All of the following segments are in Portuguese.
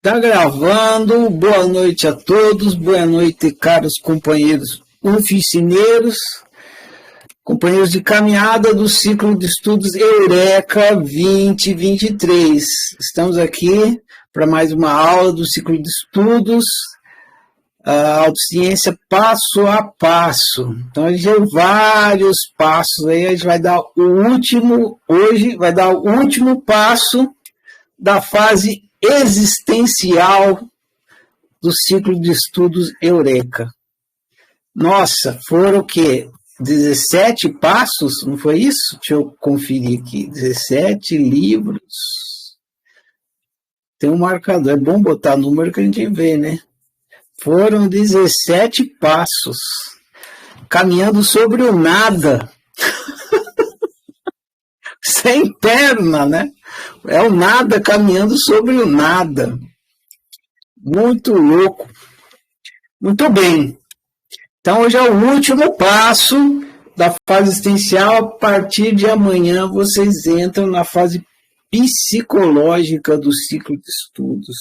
Tá gravando, boa noite a todos, boa noite, caros companheiros oficineiros, companheiros de caminhada do ciclo de estudos Eureka 2023. Estamos aqui para mais uma aula do ciclo de estudos, a autociência passo a passo. Então, a gente tem vários passos aí, a gente vai dar hoje vai dar o último passo da fase existencial do ciclo de estudos Eureka. Nossa, foram o quê? 17 passos, não foi isso? Deixa eu conferir aqui. 17 livros. Tem um marcador, é bom botar número que a gente vê, né? Foram 17 passos, caminhando sobre o nada. Sem perna, né? É o nada caminhando sobre o nada. Muito louco. Muito bem. Então, hoje é o último passo da fase existencial. A partir de amanhã, vocês entram na fase psicológica do ciclo de estudos.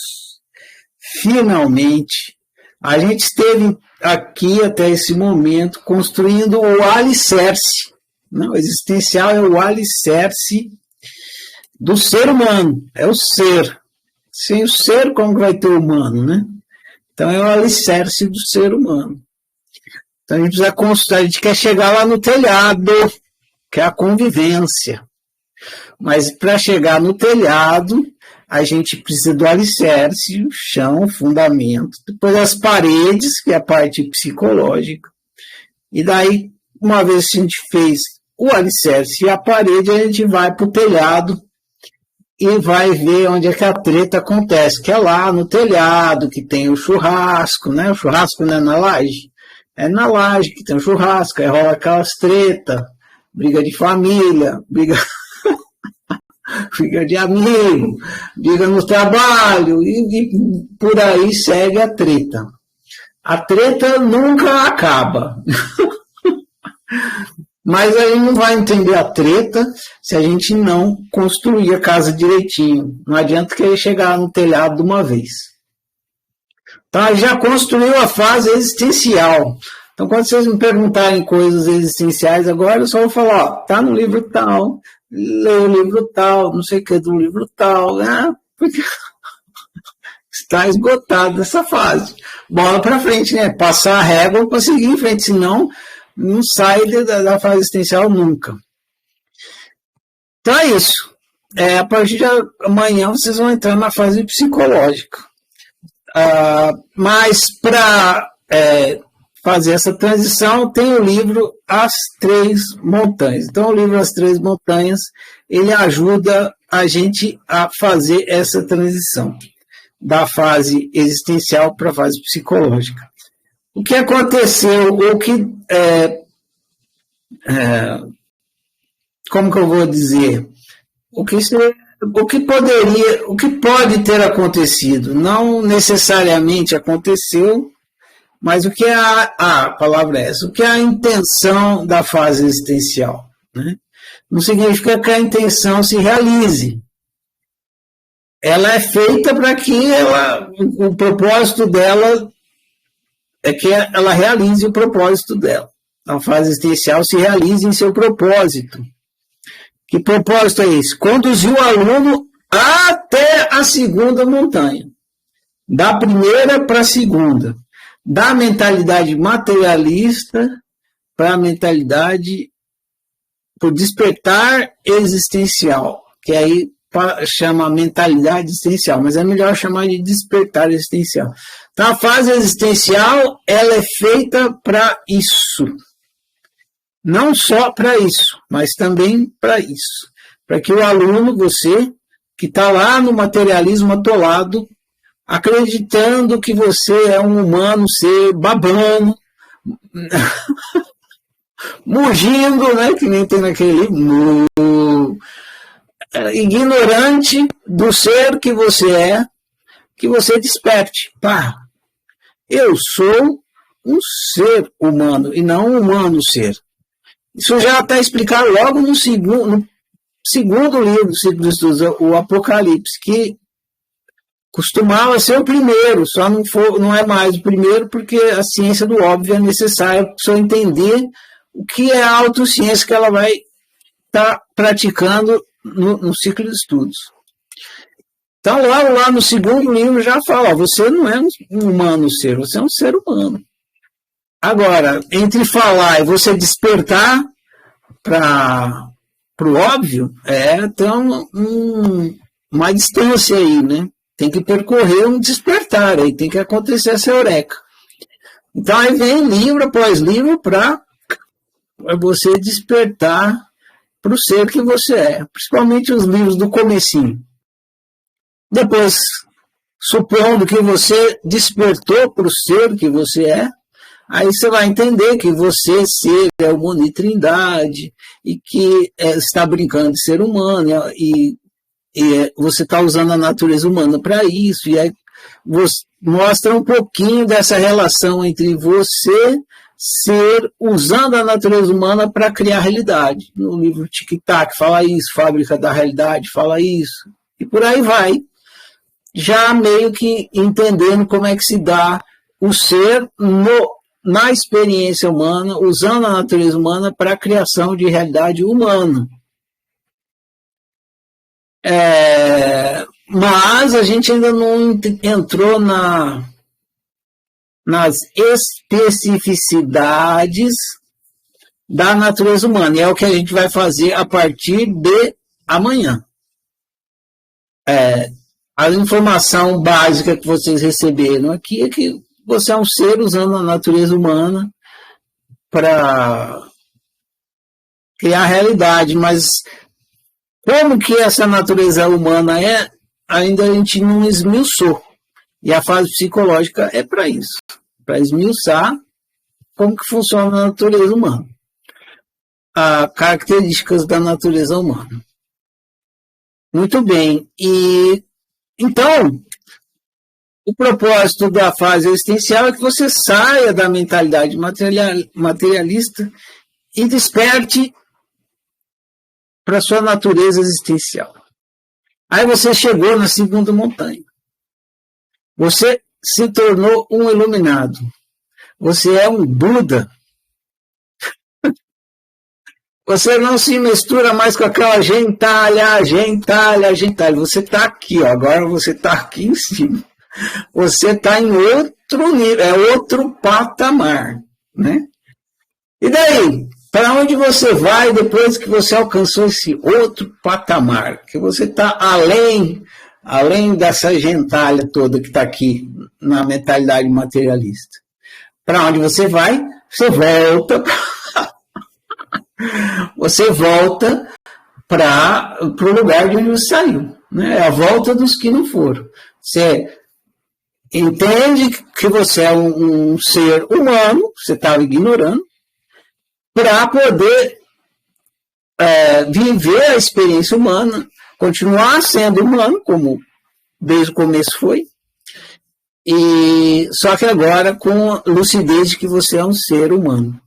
Finalmente, a gente esteve aqui até esse momento construindo o alicerce. Não, o existencial é o alicerce do ser humano, é o ser. Sem o ser, como que vai ter o humano, né? Então, é o alicerce do ser humano. Então, a gente precisa construir, a gente quer chegar lá no telhado, que é a convivência. Mas, para chegar no telhado, a gente precisa do alicerce, o chão, o fundamento, depois as paredes, que é a parte psicológica. E daí, uma vez que a gente fez o alicerce e a parede, a gente vai para o telhado e vai ver onde é que a treta acontece, que é lá no telhado, que tem o churrasco, né? O churrasco não é na laje? É na laje que tem o churrasco, aí rola aquelas tretas, briga de família, briga de amigo, briga no trabalho, e por aí segue a treta. A treta nunca acaba. Mas a gente não vai entender a treta se a gente não construir a casa direitinho. Não adianta querer chegar no telhado de uma vez. Então, já construiu a fase existencial. Então, quando vocês me perguntarem coisas existenciais agora, eu só vou falar, ó, tá no livro tal, lê o livro tal, não sei o que do livro tal, né? Porque está esgotado essa fase. Bola para frente, né? Passar a régua para seguir em frente, senão não sai da fase existencial nunca. Então é isso. A partir de amanhã vocês vão entrar na fase psicológica. Mas para fazer essa transição, tem o livro As Três Montanhas. Então o livro As Três Montanhas, ele ajuda a gente a fazer essa transição da fase existencial para a fase psicológica. O que aconteceu, como que eu vou dizer? O que pode ter acontecido? Não necessariamente aconteceu, mas o que é a palavra é essa? O que é a intenção da fase existencial? Né? Não significa que a intenção se realize. Ela é feita para que o propósito dela é que ela realize o propósito dela. A fase existencial se realiza em seu propósito. Que propósito é esse? Conduzir o aluno até a segunda montanha. Da primeira para a segunda. Da mentalidade materialista para a mentalidade por despertar existencial. Que aí chama mentalidade existencial, mas é melhor chamar de despertar existencial. Então, a fase existencial, ela é feita para isso. Não só para isso, mas também para isso. Para que o aluno, você, que está lá no materialismo atolado, acreditando que você é um humano ser babano, mugindo, né, que nem tem naquele livro, ignorante do ser que você desperte. Pá, eu sou um ser humano e não um humano ser. Isso já está explicado logo no segundo livro do ciclo de estudos, o Apocalipse, que costumava ser o primeiro, só não é mais o primeiro porque a ciência do óbvio é necessária para a pessoa entender o que é a autociência que ela vai estar praticando no ciclo de estudos. Então, lá no segundo livro já fala, você não é um humano ser, você é um ser humano. Agora, entre falar e você despertar para o óbvio, tem uma distância aí, né? Tem que percorrer um despertar, aí tem que acontecer essa eureka. Então, aí vem livro após livro para você despertar para o ser que você é, principalmente os livros do comecinho. Depois, supondo que você despertou para o ser que você é, aí você vai entender que você, ser, é uma unitrindade e que está brincando de ser humano e você está usando a natureza humana para isso, e aí você mostra um pouquinho dessa relação entre você ser usando a natureza humana para criar realidade. No livro Tic Tac fala isso, Fábrica da Realidade fala isso, e por aí vai. Já meio que entendendo como é que se dá o ser na experiência humana, usando a natureza humana para a criação de realidade humana. Mas a gente ainda não entrou nas especificidades da natureza humana, e é o que a gente vai fazer a partir de amanhã. A informação básica que vocês receberam aqui é que você é um ser usando a natureza humana para criar realidade, mas como que essa natureza humana é, ainda a gente não esmiuçou. E a fase psicológica é para isso, para esmiuçar como que funciona a natureza humana, as características da natureza humana. Muito bem, e então, o propósito da fase existencial é que você saia da mentalidade materialista e desperte para a sua natureza existencial. Aí você chegou na segunda montanha. Você se tornou um iluminado. Você é um Buda. Você não se mistura mais com aquela gentalha. Você está aqui, ó, agora você está aqui em cima. Você está em outro nível, é outro patamar, né? E daí? Para onde você vai depois que você alcançou esse outro patamar? Que você está além dessa gentalha toda que está aqui na mentalidade materialista. Para onde você vai? Você volta para o lugar de onde você saiu. Né? É a volta dos que não foram. Você entende que você é um ser humano, você estava ignorando, para poder viver a experiência humana, continuar sendo humano, como desde o começo foi, e só que agora com a lucidez de que você é um ser humano.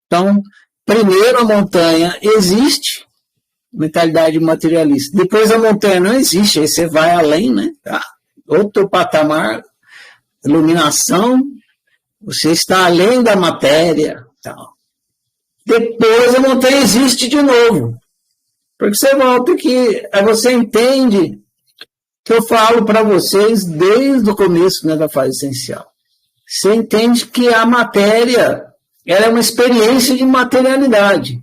Então, primeiro a montanha existe, mentalidade materialista. Depois a montanha não existe, aí você vai além, né? Outro patamar, iluminação, você está além da matéria. Tal. Depois a montanha existe de novo. Porque você volta aqui, aí você entende que eu falo para vocês desde o começo, né, da fase essencial. Você entende que a matéria ela é uma experiência de materialidade.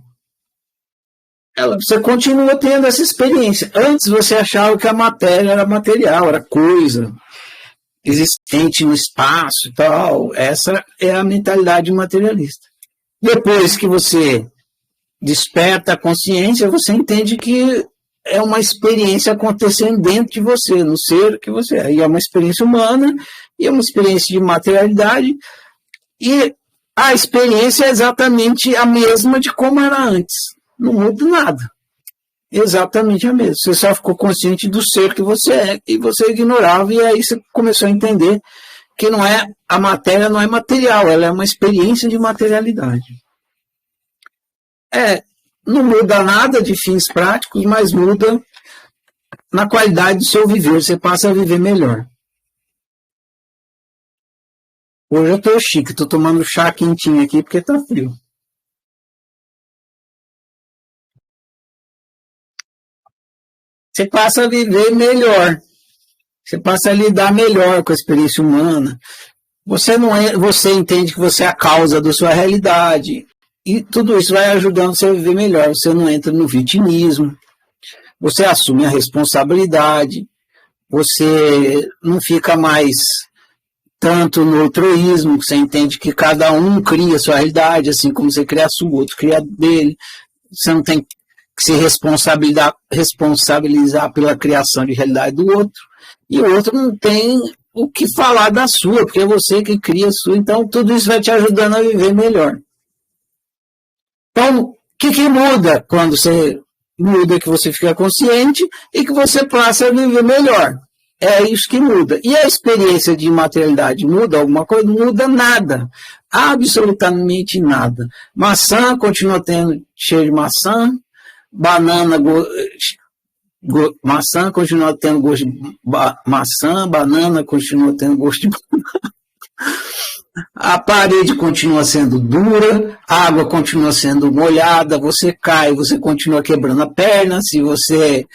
Você continua tendo essa experiência. Antes você achava que a matéria era material, era coisa existente no espaço e tal. Essa é a mentalidade materialista. Depois que você desperta a consciência, você entende que é uma experiência acontecendo dentro de você, no ser que você é. E é uma experiência humana, e é uma experiência de materialidade, e a experiência é exatamente a mesma de como era antes. Não muda nada. Exatamente a mesma. Você só ficou consciente do ser que você é, e você ignorava, e aí você começou a entender que não é, a matéria não é material, ela é uma experiência de materialidade. Não muda nada de fins práticos, mas muda na qualidade do seu viver, você passa a viver melhor. Hoje eu tô chique, tô tomando chá quentinho aqui porque tá frio. Você passa a viver melhor, você passa a lidar melhor com a experiência humana. Você não é, você entende que você é a causa da sua realidade. E tudo isso vai ajudando você a viver melhor. Você não entra no vitimismo, você assume a responsabilidade, você não fica mais tanto no altruísmo, você entende que cada um cria a sua realidade, assim como você cria a sua, o outro cria a dele. Você não tem que se responsabilizar pela criação de realidade do outro, e o outro não tem o que falar da sua, porque é você que cria a sua. Então, tudo isso vai te ajudando a viver melhor. Então, o que muda quando você muda, que você fica consciente e que você passa a viver melhor? É isso que muda. E a experiência de materialidade muda alguma coisa? Não muda nada. Absolutamente nada. Maçã continua tendo cheiro de maçã, banana, maçã continua tendo gosto de maçã, banana continua tendo gosto de a parede continua sendo dura, a água continua sendo molhada, você cai, você continua quebrando a perna, se você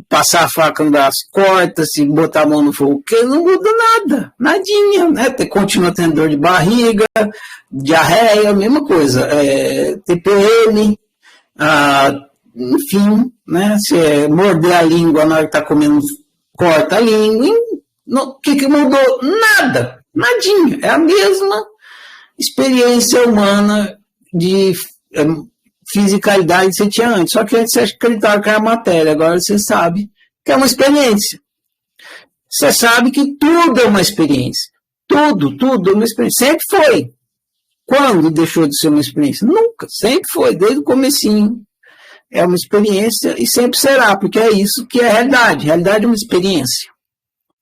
passar a faca no braço, corta, se botar a mão no fogo, que não muda nada, nadinha, né? Continua tendo dor de barriga, diarreia, mesma coisa, TPM, enfim, né? Se morder a língua na hora que está comendo, corta a língua. O que mudou? Nada, nadinha. É a mesma experiência humana de fisicalidade que você tinha antes. Só que antes você acreditava que era matéria, agora você sabe que é uma experiência. Você sabe que tudo é uma experiência. Tudo é uma experiência. Sempre foi. Quando deixou de ser uma experiência? Nunca. Sempre foi, desde o comecinho. É uma experiência e sempre será, porque é isso que é a realidade. A realidade é uma experiência.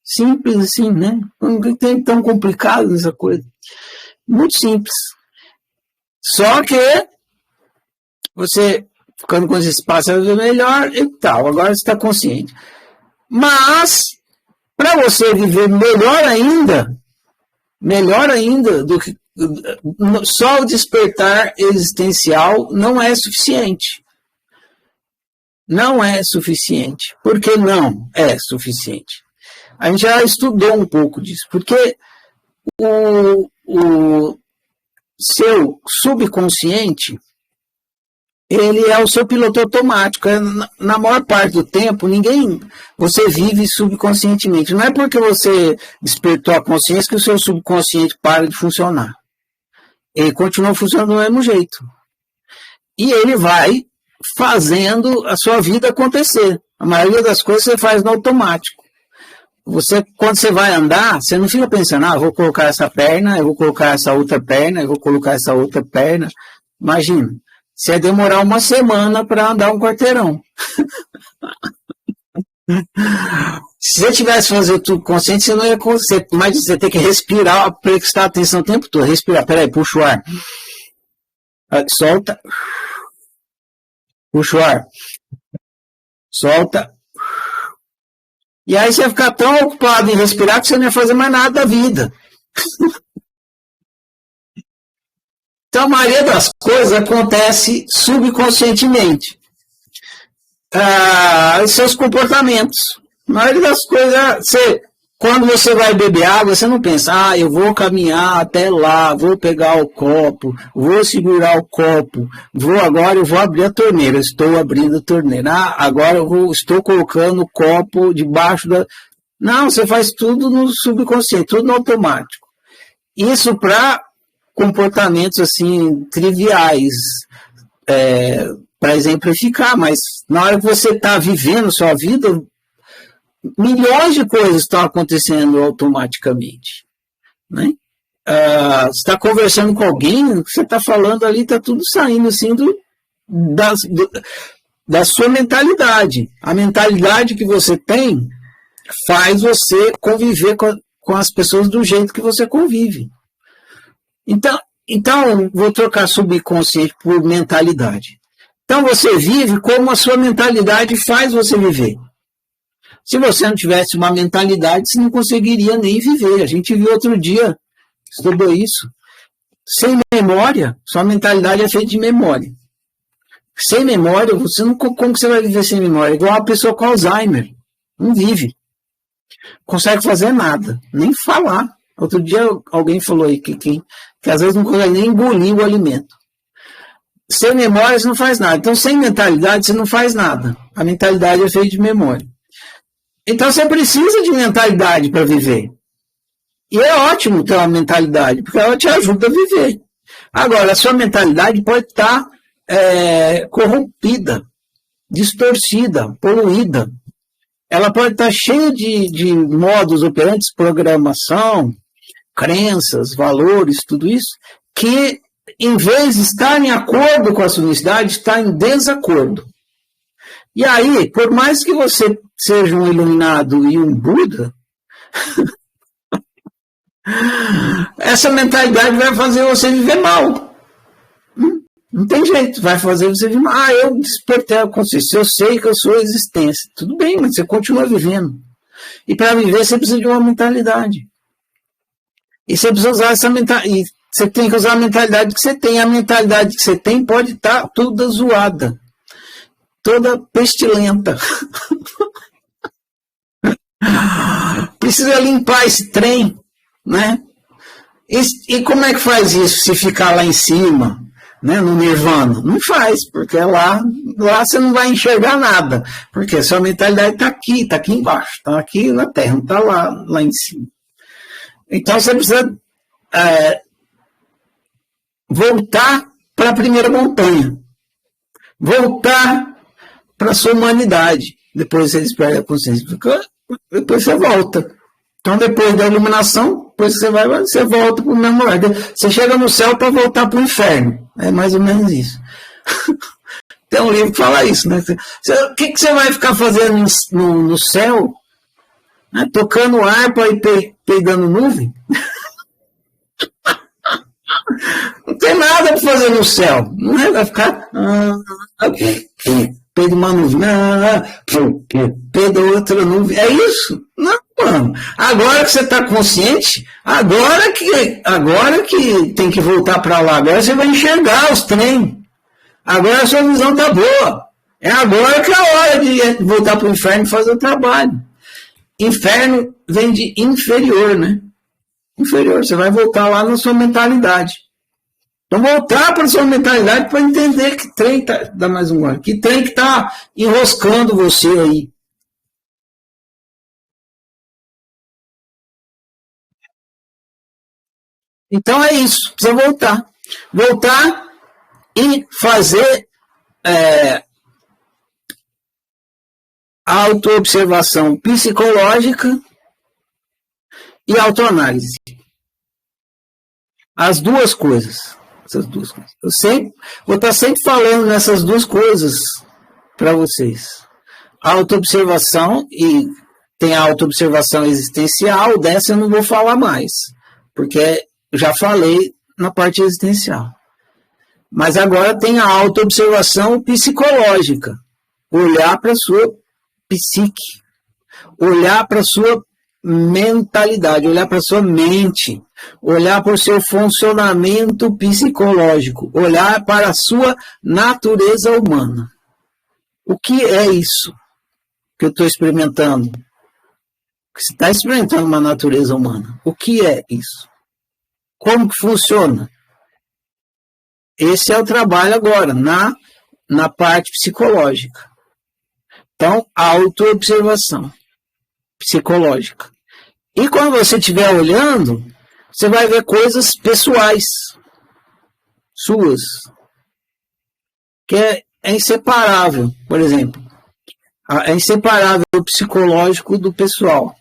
Simples assim, né? Não tem tão complicado nessa coisa. Muito simples. Só que você, ficando com esse espaço, vai ver melhor e tal. Agora você está consciente. Mas, para você viver melhor ainda do que só o despertar existencial não é suficiente. Não é suficiente. Por que não é suficiente? A gente já estudou um pouco disso, porque o seu subconsciente, ele é o seu piloto automático. Na maior parte do tempo, você vive subconscientemente. Não é porque você despertou a consciência que o seu subconsciente para de funcionar. Ele continua funcionando do mesmo jeito. E ele vai fazendo a sua vida acontecer. A maioria das coisas você faz no automático. Quando você vai andar, você não fica pensando, vou colocar essa perna, eu vou colocar essa outra perna, eu vou colocar essa outra perna. Imagina, você ia demorar uma semana para andar um quarteirão. Se você tivesse fazer tudo consciente, você não ia conseguir. Imagina, você tem que respirar, prestar atenção o tempo todo. Respirar, peraí, puxa o ar. Solta. Puxa o ar. Solta. E aí você ia ficar tão ocupado em respirar que você não ia fazer mais nada da vida. Então, a maioria das coisas acontece subconscientemente. Seus comportamentos. A maioria das coisas, quando você vai beber água, você não pensa, eu vou caminhar até lá, vou pegar o copo, vou segurar o copo, agora eu vou abrir a torneira, estou abrindo a torneira, agora estou colocando o copo debaixo da... Não, você faz tudo no subconsciente, tudo no automático. Isso para comportamentos assim triviais, para exemplificar, mas na hora que você está vivendo sua vida, milhões de coisas estão acontecendo automaticamente. Né? Você está conversando com alguém, o que você está falando ali está tudo saindo assim da sua mentalidade. A mentalidade que você tem faz você conviver com as pessoas do jeito que você convive. Então, vou trocar subconsciente por mentalidade. Então, você vive como a sua mentalidade faz você viver. Se você não tivesse uma mentalidade, você não conseguiria nem viver. A gente viu outro dia estudou isso. Sem memória, sua mentalidade é feita de memória. Sem memória, você não, como você vai viver sem memória? Igual a pessoa com Alzheimer. Não vive. Consegue fazer nada, nem falar. Outro dia alguém falou aí que às vezes não consegue nem engolir o alimento. Sem memória você não faz nada. Então, sem mentalidade você não faz nada. A mentalidade é feita de memória. Então, você precisa de mentalidade para viver. E é ótimo ter uma mentalidade, porque ela te ajuda a viver. Agora, a sua mentalidade pode estar corrompida, distorcida, poluída. Ela pode estar cheia de modos operantes, programação, crenças, valores, tudo isso, que em vez de estar em acordo com a sua unicidade, está em desacordo. E aí, por mais que você seja um iluminado e um Buda, essa mentalidade vai fazer você viver mal. Não tem jeito, vai fazer você viver mal. Eu despertei a consciência, eu sei que eu sou a existência. Tudo bem, mas você continua vivendo. E para viver você precisa de uma mentalidade. E você precisa usar essa mentalidade. Você tem que usar a mentalidade que você tem. A mentalidade que você tem pode estar toda zoada, toda pestilenta. Precisa limpar esse trem, né? E como é que faz isso se ficar lá em cima, né, no nirvana? Não faz, porque lá você não vai enxergar nada, porque a sua mentalidade está aqui embaixo, está aqui na Terra, não está lá em cima. Então você precisa voltar para a primeira montanha, voltar para a sua humanidade. Depois você desperta a consciência, depois você volta. Então, depois da iluminação, depois você volta para o mesmo lugar. Você chega no céu para voltar para o inferno. É mais ou menos isso. Tem um livro que fala isso, né? O que você vai ficar fazendo no céu? Né? Tocando harpa e peidando nuvem? Não tem nada para fazer no céu. Não é? Vai ficar... Peido uma nuvem. Peido outra nuvem. É isso? Não, mano. Agora que você está consciente, agora que tem que voltar para lá. Agora você vai enxergar os trem. Agora a sua visão está boa. É agora que é a hora de voltar para o inferno e fazer o trabalho. Inferno vem de inferior, né? Inferior. Você vai voltar lá na sua mentalidade. Então, voltar para a sua mentalidade para entender que trem tá, dá mais um ano, que trem que está enroscando você aí. Então é isso, precisa voltar. Voltar e fazer autoobservação psicológica e autoanálise. As duas coisas. Essas duas coisas. Vou estar sempre falando nessas duas coisas para vocês. Autoobservação, e tem a autoobservação existencial, dessa eu não vou falar mais, porque já falei na parte existencial. Mas agora tem a autoobservação psicológica. Olhar para a sua psique. Olhar para a sua mentalidade, olhar para a sua mente, olhar para o seu funcionamento psicológico, olhar para a sua natureza humana. O que é isso que eu estou experimentando? Você está experimentando uma natureza humana. O que é isso? Como que funciona? Esse é o trabalho agora, na parte psicológica. Então, autoobservação psicológica. E quando você estiver olhando, você vai ver coisas pessoais, suas, que é inseparável. Por exemplo, é inseparável o psicológico do pessoal.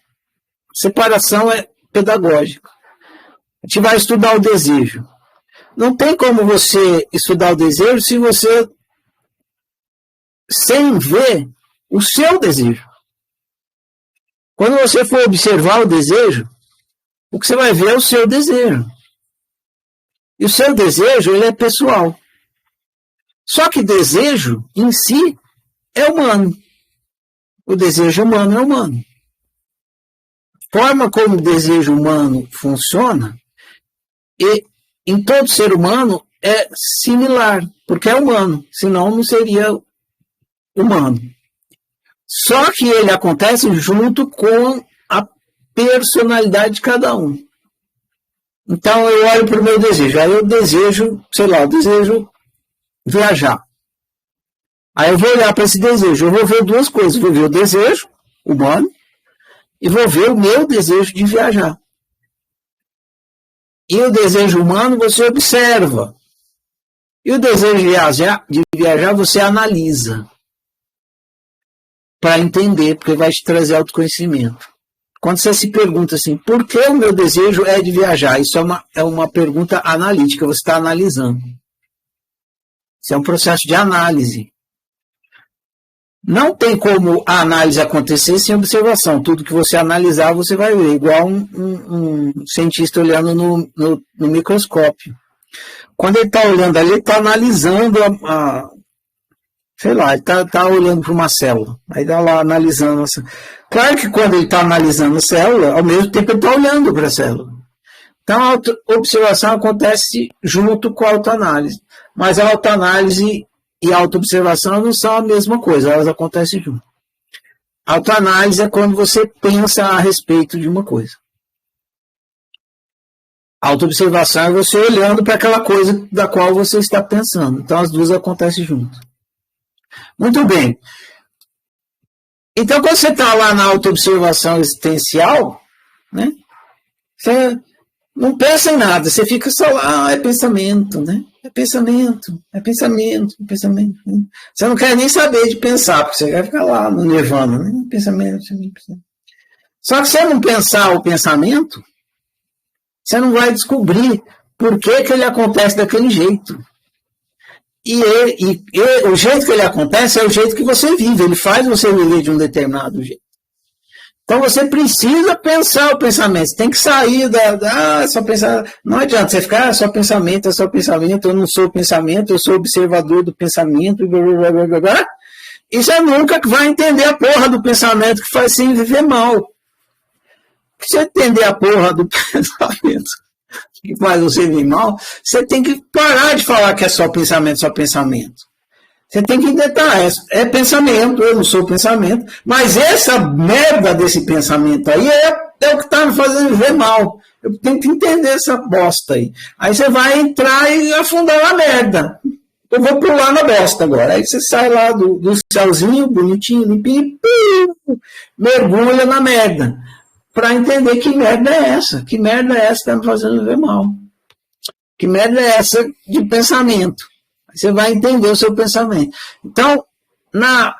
Separação é pedagógica. A gente vai estudar o desejo. Não tem como você estudar o desejo se você sem ver o seu desejo. Quando você for observar o desejo, o que você vai ver é o seu desejo. E o seu desejo, ele é pessoal. Só que desejo, em si, é humano. O desejo humano é humano. A forma como o desejo humano funciona E em todo ser humano é similar, porque é humano, senão não seria humano. Só que ele acontece junto com a personalidade de cada um. Então eu olho para o meu desejo, aí eu desejo, sei lá, eu desejo viajar. Aí eu vou olhar para esse desejo, eu vou ver duas coisas, vou ver o desejo humano e vou ver o meu desejo de viajar. E o desejo humano você observa. E o desejo de viajar você analisa. Para entender, porque vai te trazer autoconhecimento. Quando você se pergunta assim, por que o meu desejo é de viajar? Isso é uma pergunta analítica, você está analisando. Isso é um processo de análise. Não tem como a análise acontecer sem observação. Tudo que você analisar, você vai ver. Igual um cientista olhando no microscópio. Quando ele está olhando ali, ele está analisando sei lá, ele está olhando para uma célula. Aí está lá analisando. Claro que quando ele está analisando a célula, ao mesmo tempo ele está olhando para a célula. Então a autoobservação acontece junto com a autoanálise. Mas a autoanálise e a autoobservação não são a mesma coisa, elas acontecem junto. A autoanálise é quando você pensa a respeito de uma coisa. A autoobservação é você olhando para aquela coisa da qual você está pensando. Então as duas acontecem junto. Muito bem. Então quando você está lá na autoobservação existencial, né, você não pensa em nada, você fica só lá, é pensamento, né? É pensamento. Você não quer nem saber de pensar, porque você quer ficar lá no nirvana, né? Pensamento. Só que se você não pensar o pensamento, você não vai descobrir por que ele acontece daquele jeito. E o jeito que ele acontece é o jeito que você vive, ele faz você viver de um determinado jeito. Então você precisa pensar o pensamento, você tem que sair só pensar. Não adianta você ficar, só pensamento, eu não sou pensamento, eu sou observador do pensamento, blá, blá, blá, blá. E você nunca vai entender a porra do pensamento que faz você viver mal. Se você entender a porra do pensamento que faz você viver mal, você tem que parar de falar que é só pensamento. Você tem que tentar, é pensamento, eu não sou pensamento, mas essa merda desse pensamento aí é o que está me fazendo ver mal. Eu tenho que entender essa bosta aí. Aí você vai entrar e afundar na merda. Eu vou pular na bosta agora. Aí você sai lá do céuzinho, bonitinho, limpinho, mergulha na merda. Para entender que merda é essa. Que merda é essa que está me fazendo ver mal. Que merda é essa de pensamento. Você vai entender o seu pensamento. Então, na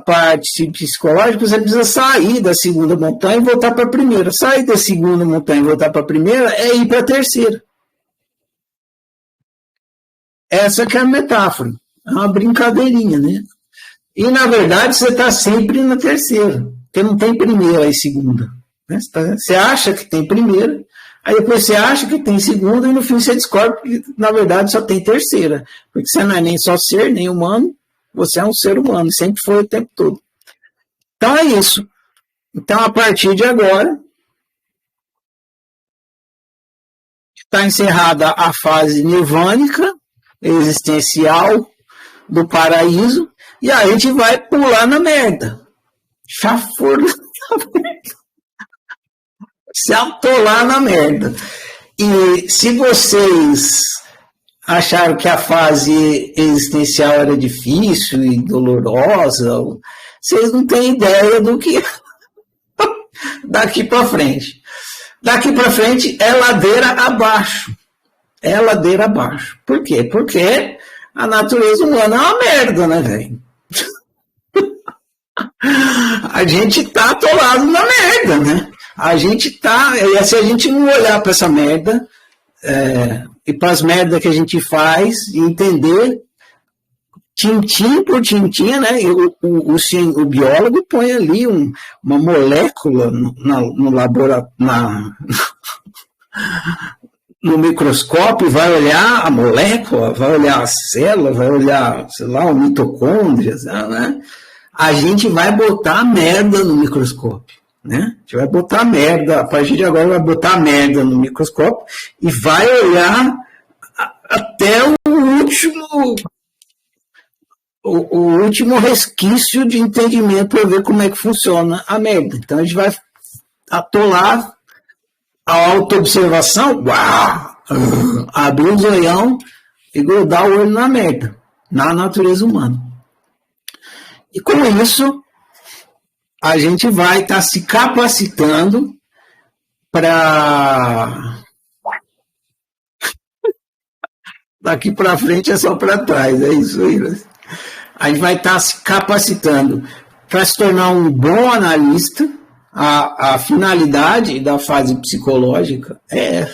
parte psicológica, você precisa sair da segunda montanha e voltar para a primeira. Sair da segunda montanha e voltar para a primeira é ir para a terceira. Essa que é a metáfora. É uma brincadeirinha, né? E, na verdade, você está sempre na terceira. Porque não tem primeira e segunda. Né? Você acha que tem primeira, aí depois você acha que tem segunda e no fim você descobre que, na verdade, só tem terceira. Porque você não é nem só ser, nem humano, você é um ser humano, sempre foi o tempo todo. Então é isso. Então, a partir de agora, está encerrada a fase nirvânica, existencial, do paraíso, e aí a gente vai pular na merda. Chafurda na merda. Se atolar na merda. E se vocês acharam que a fase existencial era difícil e dolorosa, vocês não têm ideia do que daqui para frente. Daqui para frente é ladeira abaixo. É ladeira abaixo. Por quê? Porque a natureza humana é uma merda, né, velho? A gente tá atolado na merda, né? A gente tá, e se a gente não olhar para essa merda e para as merdas que a gente faz e entender tintim por tintim, né? O biólogo põe ali uma molécula no laboratório, no microscópio, vai olhar a molécula, vai olhar a célula, vai olhar, sei lá, o mitocôndria, né? A gente vai botar a merda no microscópio. né? A gente vai botar merda, a partir de agora vai botar merda no microscópio e vai olhar até o último resquício de entendimento para ver como é que funciona a merda. Então a gente vai atolar a autoobservação, abrir o zoião e grudar o olho na merda, na natureza humana. E com isso, a gente vai estar se capacitando para... Daqui para frente é só para trás, é isso aí. A gente vai estar se capacitando para se tornar um bom analista. A finalidade da fase psicológica é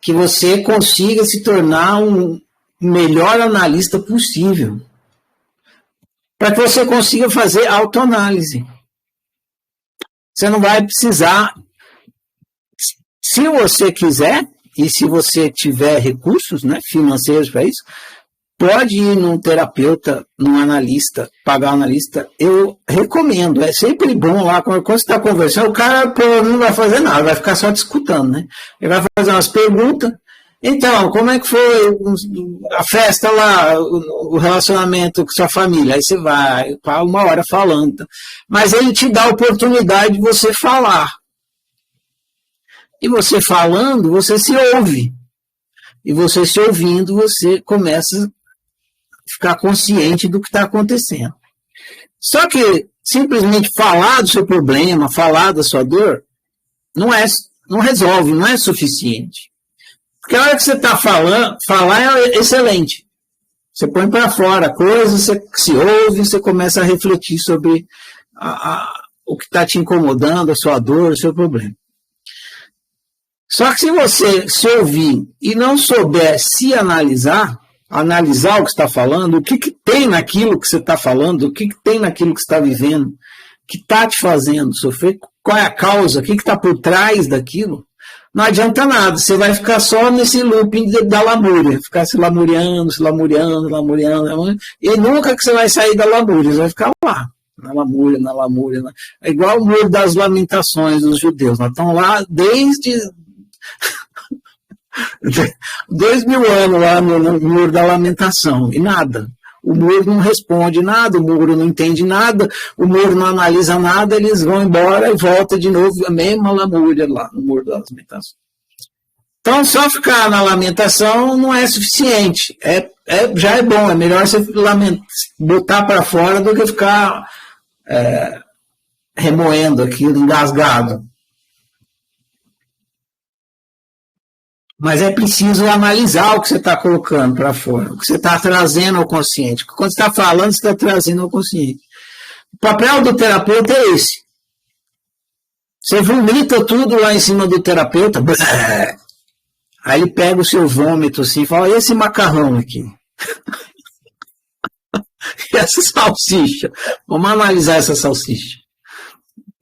que você consiga se tornar um melhor analista possível. Para que você consiga fazer autoanálise. Você não vai precisar, se você quiser, e se você tiver recursos, né, financeiros para isso, pode ir num terapeuta, num analista, pagar um analista. Eu recomendo, é sempre bom lá, quando você está conversando, o cara não vai fazer nada, vai ficar só te escutando, né? Ele vai fazer umas perguntas. Então, como é que foi a festa lá, o relacionamento com sua família? Aí você vai, uma hora falando. Mas ele te dá a oportunidade de você falar. E você falando, você se ouve. E você se ouvindo, você começa a ficar consciente do que está acontecendo. Só que simplesmente falar do seu problema, falar da sua dor, não resolve, não é suficiente. Porque a hora que você está falando, falar é excelente. Você põe para fora a coisa, você se ouve, você começa a refletir sobre o que está te incomodando, a sua dor, o seu problema. Só que se você se ouvir e não souber se analisar o que está falando, o que tem naquilo que você está falando, o que tem naquilo que você está vivendo, que está te fazendo sofrer, qual é a causa, o que está por trás daquilo, não adianta nada, você vai ficar só nesse looping da lamúria, ficar se lamuriando, e nunca que você vai sair da lamúria, você vai ficar lá, na lamúria. É igual o Muro das Lamentações dos judeus, nós estamos lá desde 2000 anos lá no Muro da Lamentação, e nada. O muro não responde nada, o muro não entende nada, o muro não analisa nada, eles vão embora e volta de novo a mesma lamúria lá no Muro da Lamentação. Então, só ficar na lamentação não é suficiente. Já é bom, é melhor você botar para fora do que ficar remoendo aquilo, engasgado. Mas é preciso analisar o que você está colocando para fora, o que você está trazendo ao consciente. Quando você está falando, você está trazendo ao consciente. O papel do terapeuta é esse. Você vomita tudo lá em cima do terapeuta, aí ele pega o seu vômito assim e fala, esse macarrão aqui. E essa salsicha. Vamos analisar essa salsicha.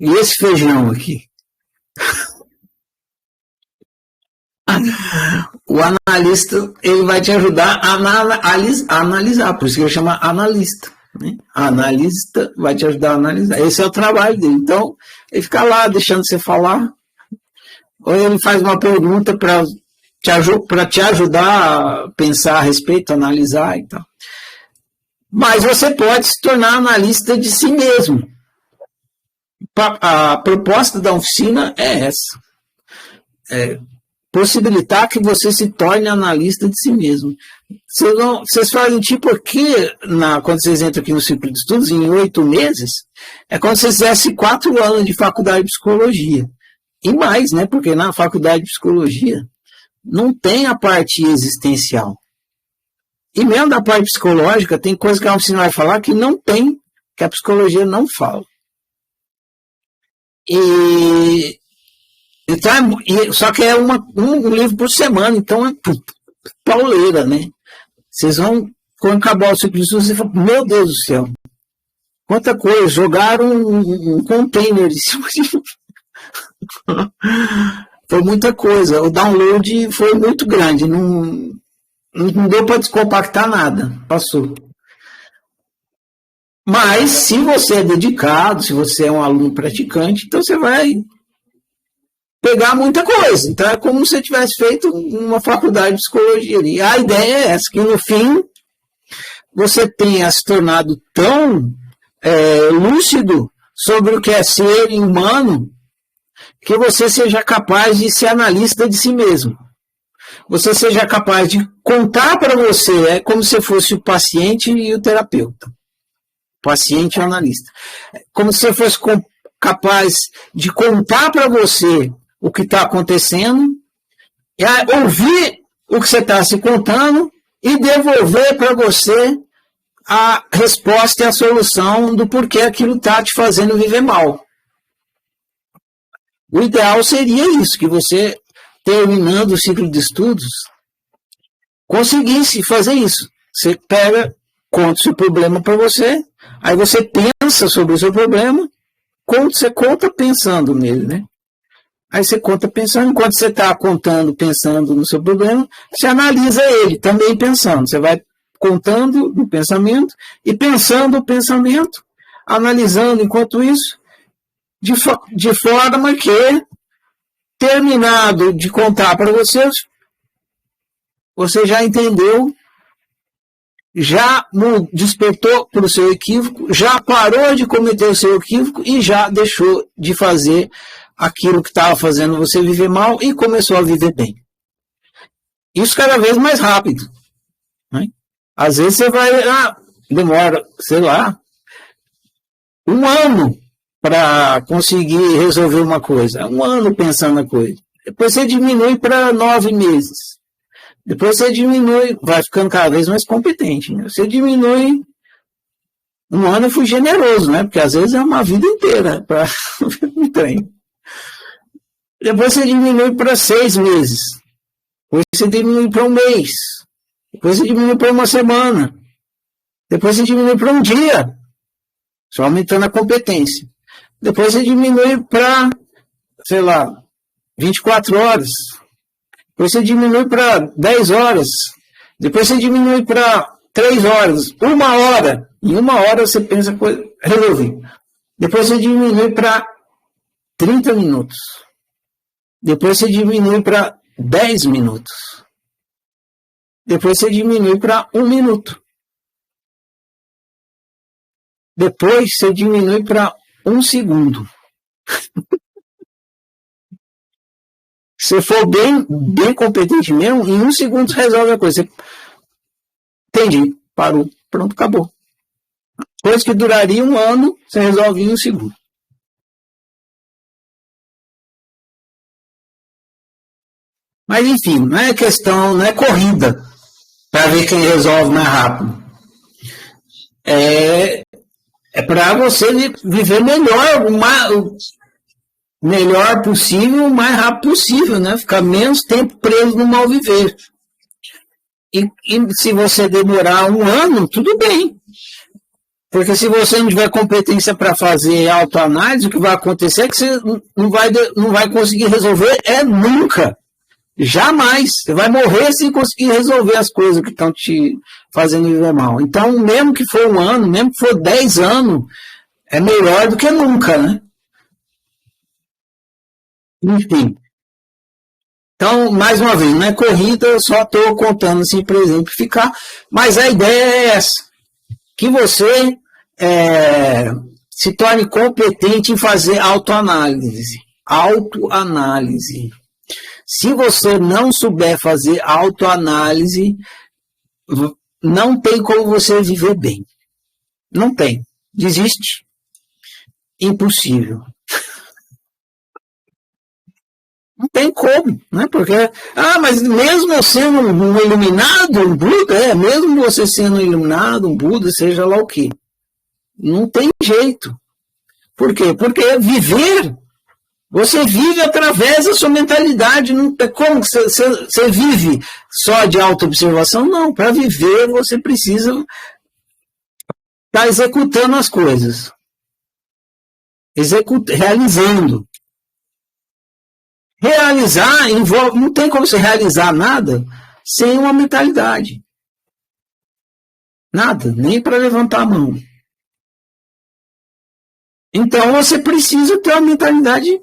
E esse feijão aqui. O analista, ele vai te ajudar a analisar, por isso que ele chama analista. Né? Analista vai te ajudar a analisar. Esse é o trabalho dele. Então, ele fica lá deixando você falar, ou ele faz uma pergunta para te ajudar a pensar a respeito, analisar e tal. Mas você pode se tornar analista de si mesmo. A proposta da oficina é essa. Possibilitar que você se torne analista de si mesmo. Vocês fazem tipo aqui, quando vocês entram aqui no ciclo de estudos, em 8 meses, é como se vocês fizessem 4 anos de faculdade de psicologia. E mais, né? Porque na faculdade de psicologia não tem a parte existencial. E mesmo da parte psicológica, tem coisa que a oficina vai falar que não tem, que a psicologia não fala. Então, só que é um livro por semana, então é pauleira, né? Vocês vão, quando acabar o ciclo de estudos, você fala, meu Deus do céu, quanta coisa, jogaram um container em cima de foi muita coisa, o download foi muito grande, não deu para descompactar nada, passou. Mas se você é dedicado, se você é um aluno praticante, então você vai pegar muita coisa. Então é como se você tivesse feito uma faculdade de psicologia. E a ideia é essa, que no fim você tenha se tornado tão lúcido sobre o que é ser humano, que você seja capaz de ser analista de si mesmo. Você seja capaz de contar para você, é como se fosse o paciente e o terapeuta. Paciente e analista. Como se você fosse capaz de contar para você o que está acontecendo, ouvir o que você está se contando e devolver para você a resposta e a solução do porquê aquilo está te fazendo viver mal. O ideal seria isso, que você, terminando o ciclo de estudos, conseguisse fazer isso. Você pega, conta o seu problema para você, aí você pensa sobre o seu problema, você conta pensando nele, né? Aí você conta pensando, enquanto você está contando, pensando no seu problema, você analisa ele também pensando. Você vai contando no pensamento e pensando o pensamento, analisando enquanto isso, de forma que, terminado de contar para você, você já entendeu, já despertou para o seu equívoco, já parou de cometer o seu equívoco e já deixou de fazer aquilo que estava fazendo você viver mal e começou a viver bem. Isso cada vez mais rápido. Né? Às vezes você vai, demora, sei lá, 1 ano para conseguir resolver uma coisa. 1 ano pensando na coisa. Depois você diminui para 9 meses. Depois você diminui, vai ficando cada vez mais competente. Né? Você diminui. 1 ano eu fui generoso, né? Porque às vezes é uma vida inteira para um treino. Depois você diminui para 6 meses. Depois você diminui para 1 mês. Depois você diminui para 1 semana. Depois você diminui para 1 dia. Só aumentando a competência. Depois você diminui para, sei lá, 24 horas. Depois você diminui para 10 horas. Depois você diminui para 3 horas. 1 hora. Em 1 hora você pensa, resolvi. Depois você diminui para 30 minutos. Depois você diminui para 10 minutos. Depois você diminui para 1 minuto. Depois você diminui para 1 segundo. Se for bem competente mesmo, em 1 segundo você resolve a coisa. Entendi, parou, pronto, acabou. Coisa que duraria 1 ano, você resolve em 1 segundo. Mas enfim, não é questão, não é corrida para ver quem resolve mais rápido. É para você viver melhor, o melhor possível, o mais rápido possível, né? Ficar menos tempo preso no mal viver. E se você demorar 1 ano, tudo bem. Porque se você não tiver competência para fazer autoanálise, o que vai acontecer é que você não vai conseguir resolver nunca. Jamais. Você vai morrer sem conseguir resolver as coisas que estão te fazendo viver mal. Então, mesmo que for 1 ano, mesmo que for 10 anos, é melhor do que nunca, né? Enfim. Então, mais uma vez, não é corrida, eu só estou contando assim para exemplificar, mas a ideia é essa, que você se torne competente em fazer autoanálise. Autoanálise. Se você não souber fazer autoanálise, não tem como você viver bem. Não tem. Desiste. Impossível. Não tem como, né? Porque, mas mesmo eu sendo um iluminado, um Buda, mesmo você sendo um iluminado, um Buda, seja lá o quê. Não tem jeito. Por quê? Porque viver, você vive através da sua mentalidade. Não tem como você vive só de autoobservação? Não, para viver você precisa estar executando as coisas. Realizando. Realizar envolve, não tem como você realizar nada sem uma mentalidade. Nada, nem para levantar a mão. Então você precisa ter uma mentalidade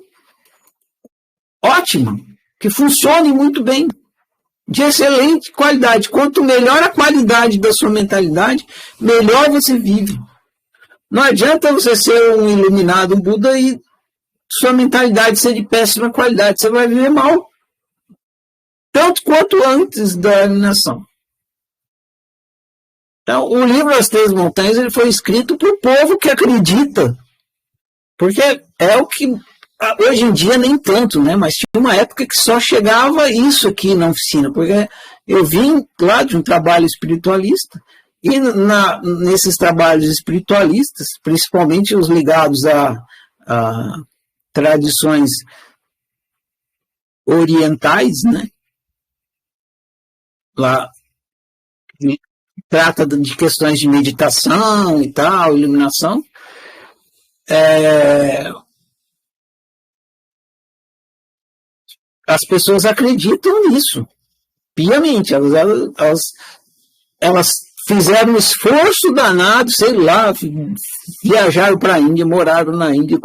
ótima, que funcione muito bem, de excelente qualidade. Quanto melhor a qualidade da sua mentalidade, melhor você vive. Não adianta você ser um iluminado, um Buda, e sua mentalidade ser de péssima qualidade. Você vai viver mal. Tanto quanto antes da iluminação. Então, o livro As Três Montanhas ele foi escrito para o povo que acredita. Porque é o que, hoje em dia, nem tanto, né? Mas tinha uma época que só chegava isso aqui na oficina. Porque eu vim lá de um trabalho espiritualista, e nesses trabalhos espiritualistas, principalmente os ligados a tradições orientais, né? Lá trata de questões de meditação e tal, iluminação. As pessoas acreditam nisso, piamente. Elas fizeram um esforço danado, sei lá, viajaram para a Índia, moraram na Índia,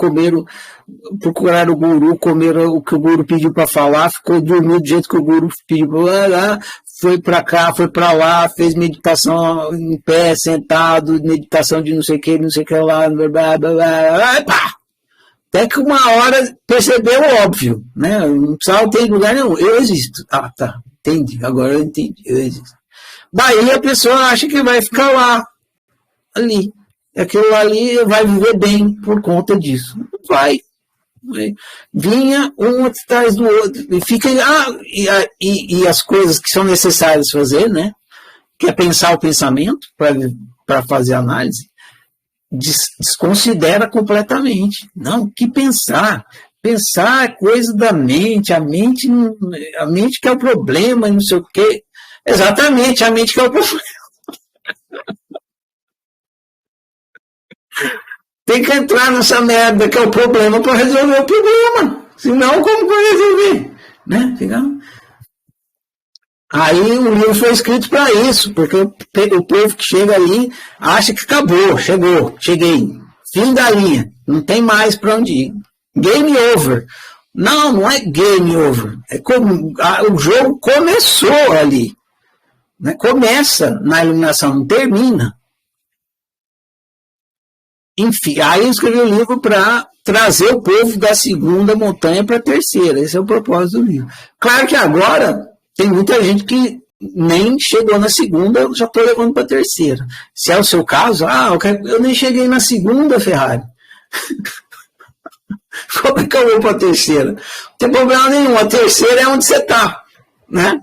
procuraram o guru, comeram o que o guru pediu para falar, ficou dormindo do jeito que o guru pediu para lá, foi para cá, foi para lá, fez meditação em pé, sentado, meditação de não sei o que lá, blá, blá, blá, pá. Até que uma hora percebeu o óbvio, né? Não precisava ter lugar nenhum, eu existo. Ah, tá, entendi, agora eu entendi, eu existo. Daí a pessoa acha que vai ficar lá, ali. Aquilo ali vai viver bem por conta disso. Não vai. Vinha um atrás do outro. E fica. E as coisas que são necessárias fazer, né? Que é pensar o pensamento para fazer análise, desconsidera completamente. Não, que pensar? Pensar é coisa da mente, a mente que é o problema, não sei o quê. Exatamente, a mente que é o problema. Tem que entrar nessa merda que é o problema para resolver o problema. Senão, como vai resolver? Né? Aí o livro foi escrito para isso, porque o povo que chega ali acha que acabou, cheguei. Fim da linha, não tem mais para onde ir. Game over. Não é game over. O jogo começou ali. Né? Começa na iluminação, não termina. Enfim, aí eu escrevi o livro para trazer o povo da segunda montanha para a terceira. Esse é o propósito do livro. Claro que agora tem muita gente que nem chegou na segunda, eu já estou levando para a terceira. Se é o seu caso, eu nem cheguei na segunda, Ferrari. Como é que eu vou para a terceira? Não tem problema nenhum, a terceira é onde você está, né?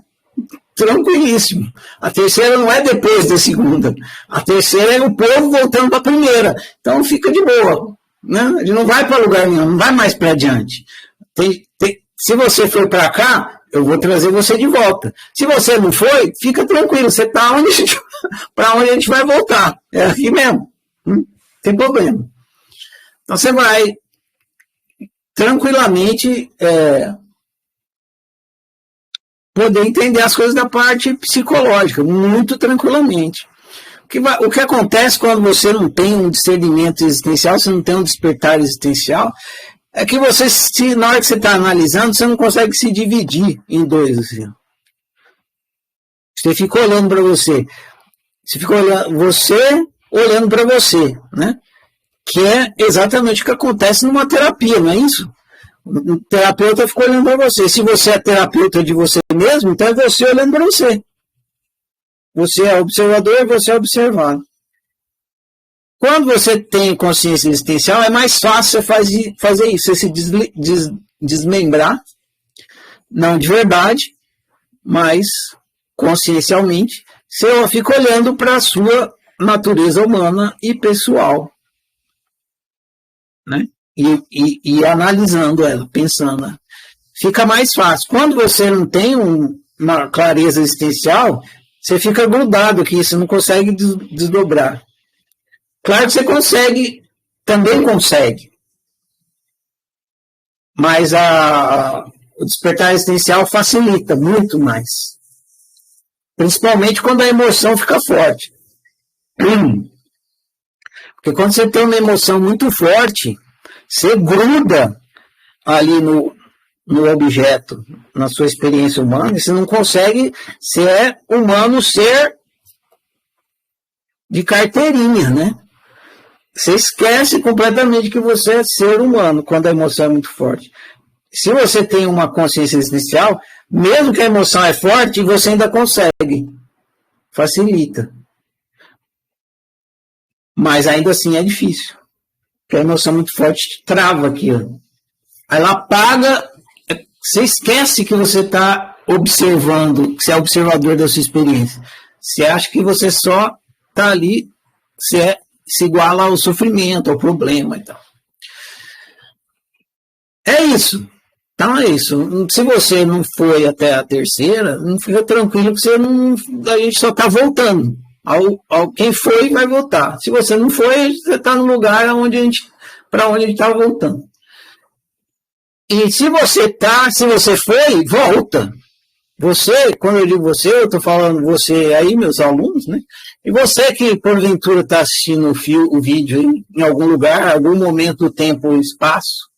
Tranquilíssimo. A terceira não é depois da segunda. A terceira é o povo voltando para a primeira. Então fica de boa. Né? Ele não vai para lugar nenhum, não vai mais para adiante. Se você for para cá, eu vou trazer você de volta. Se você não foi, fica tranquilo. Você está para onde a gente vai voltar. É aqui mesmo. Não tem problema. Então você vai tranquilamente poder entender as coisas da parte psicológica, muito tranquilamente. O que acontece quando você não tem um discernimento existencial, você não tem um despertar existencial, é que você, na hora que você está analisando, você não consegue se dividir em dois. Assim. Você fica olhando para você. Você fica olhando para você, né? Que é exatamente o que acontece numa terapia, não é isso? O terapeuta fica olhando para você. Se você é terapeuta de você mesmo, então é você olhando para você. Você é observador e você é observado. Quando você tem consciência existencial, é mais fácil você fazer isso, você se desmembrar, não de verdade, mas consciencialmente, você fica olhando para a sua natureza humana e pessoal. Né? E analisando ela, pensando. Fica mais fácil. Quando você não tem uma clareza existencial, você fica grudado aqui, você não consegue desdobrar. Claro que você consegue, também consegue. Mas o despertar existencial facilita muito mais. Principalmente quando a emoção fica forte. Porque quando você tem uma emoção muito forte, Você gruda ali no objeto, na sua experiência humana, e você não consegue ser humano, ser de carteirinha, né? Você esquece completamente que você é ser humano quando a emoção é muito forte. Se você tem uma consciência existencial, mesmo que a emoção é forte, você ainda consegue. Facilita. Mas ainda assim é difícil. Porque a emoção muito forte trava aqui. Ó. Aí ela apaga, você esquece que você está observando, que você é observador da sua experiência. Você acha que você só está ali, se iguala ao sofrimento, ao problema e tal. É isso. Então é isso. Se você não foi até a terceira, não fica tranquilo que você não, a gente só está voltando. Quem foi vai voltar. Se você não foi, você está no lugar para onde a gente está voltando. E se você foi, volta. Você, quando eu digo você, eu estou falando você aí, meus alunos, né? E você que porventura está assistindo o vídeo aí, em algum lugar, algum momento do tempo ou espaço,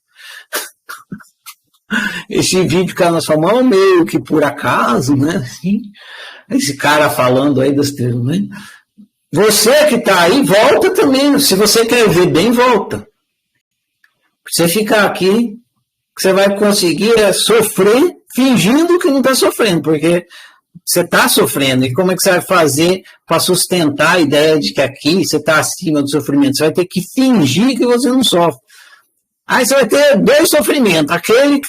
esse vídeo caiu na sua mão meio que por acaso, né? Assim, esse cara falando aí das termos, né? Você que está aí, volta também. Se você quer ver bem, volta. Você ficar aqui, você vai conseguir sofrer fingindo que não está sofrendo, porque você está sofrendo. E como é que você vai fazer para sustentar a ideia de que aqui você está acima do sofrimento? Você vai ter que fingir que você não sofre. Aí você vai ter dois sofrimentos, aquele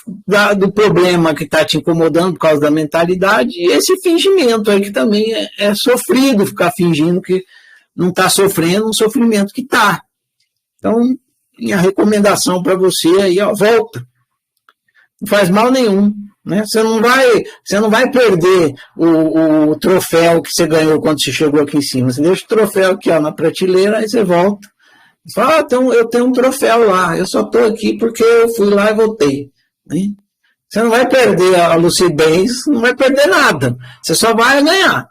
do problema que está te incomodando por causa da mentalidade e esse fingimento aí que também é sofrido, ficar fingindo que não está sofrendo um sofrimento que está. Então, minha recomendação para você aí, ó, volta. Não faz mal nenhum. Né? Você não vai perder o troféu que você ganhou quando você chegou aqui em cima. Você deixa o troféu aqui ó, na prateleira, aí você volta. Fala, então eu tenho um troféu lá, eu só estou aqui porque eu fui lá e voltei. Né? Você não vai perder a lucidez, não vai perder nada. Você só vai ganhar.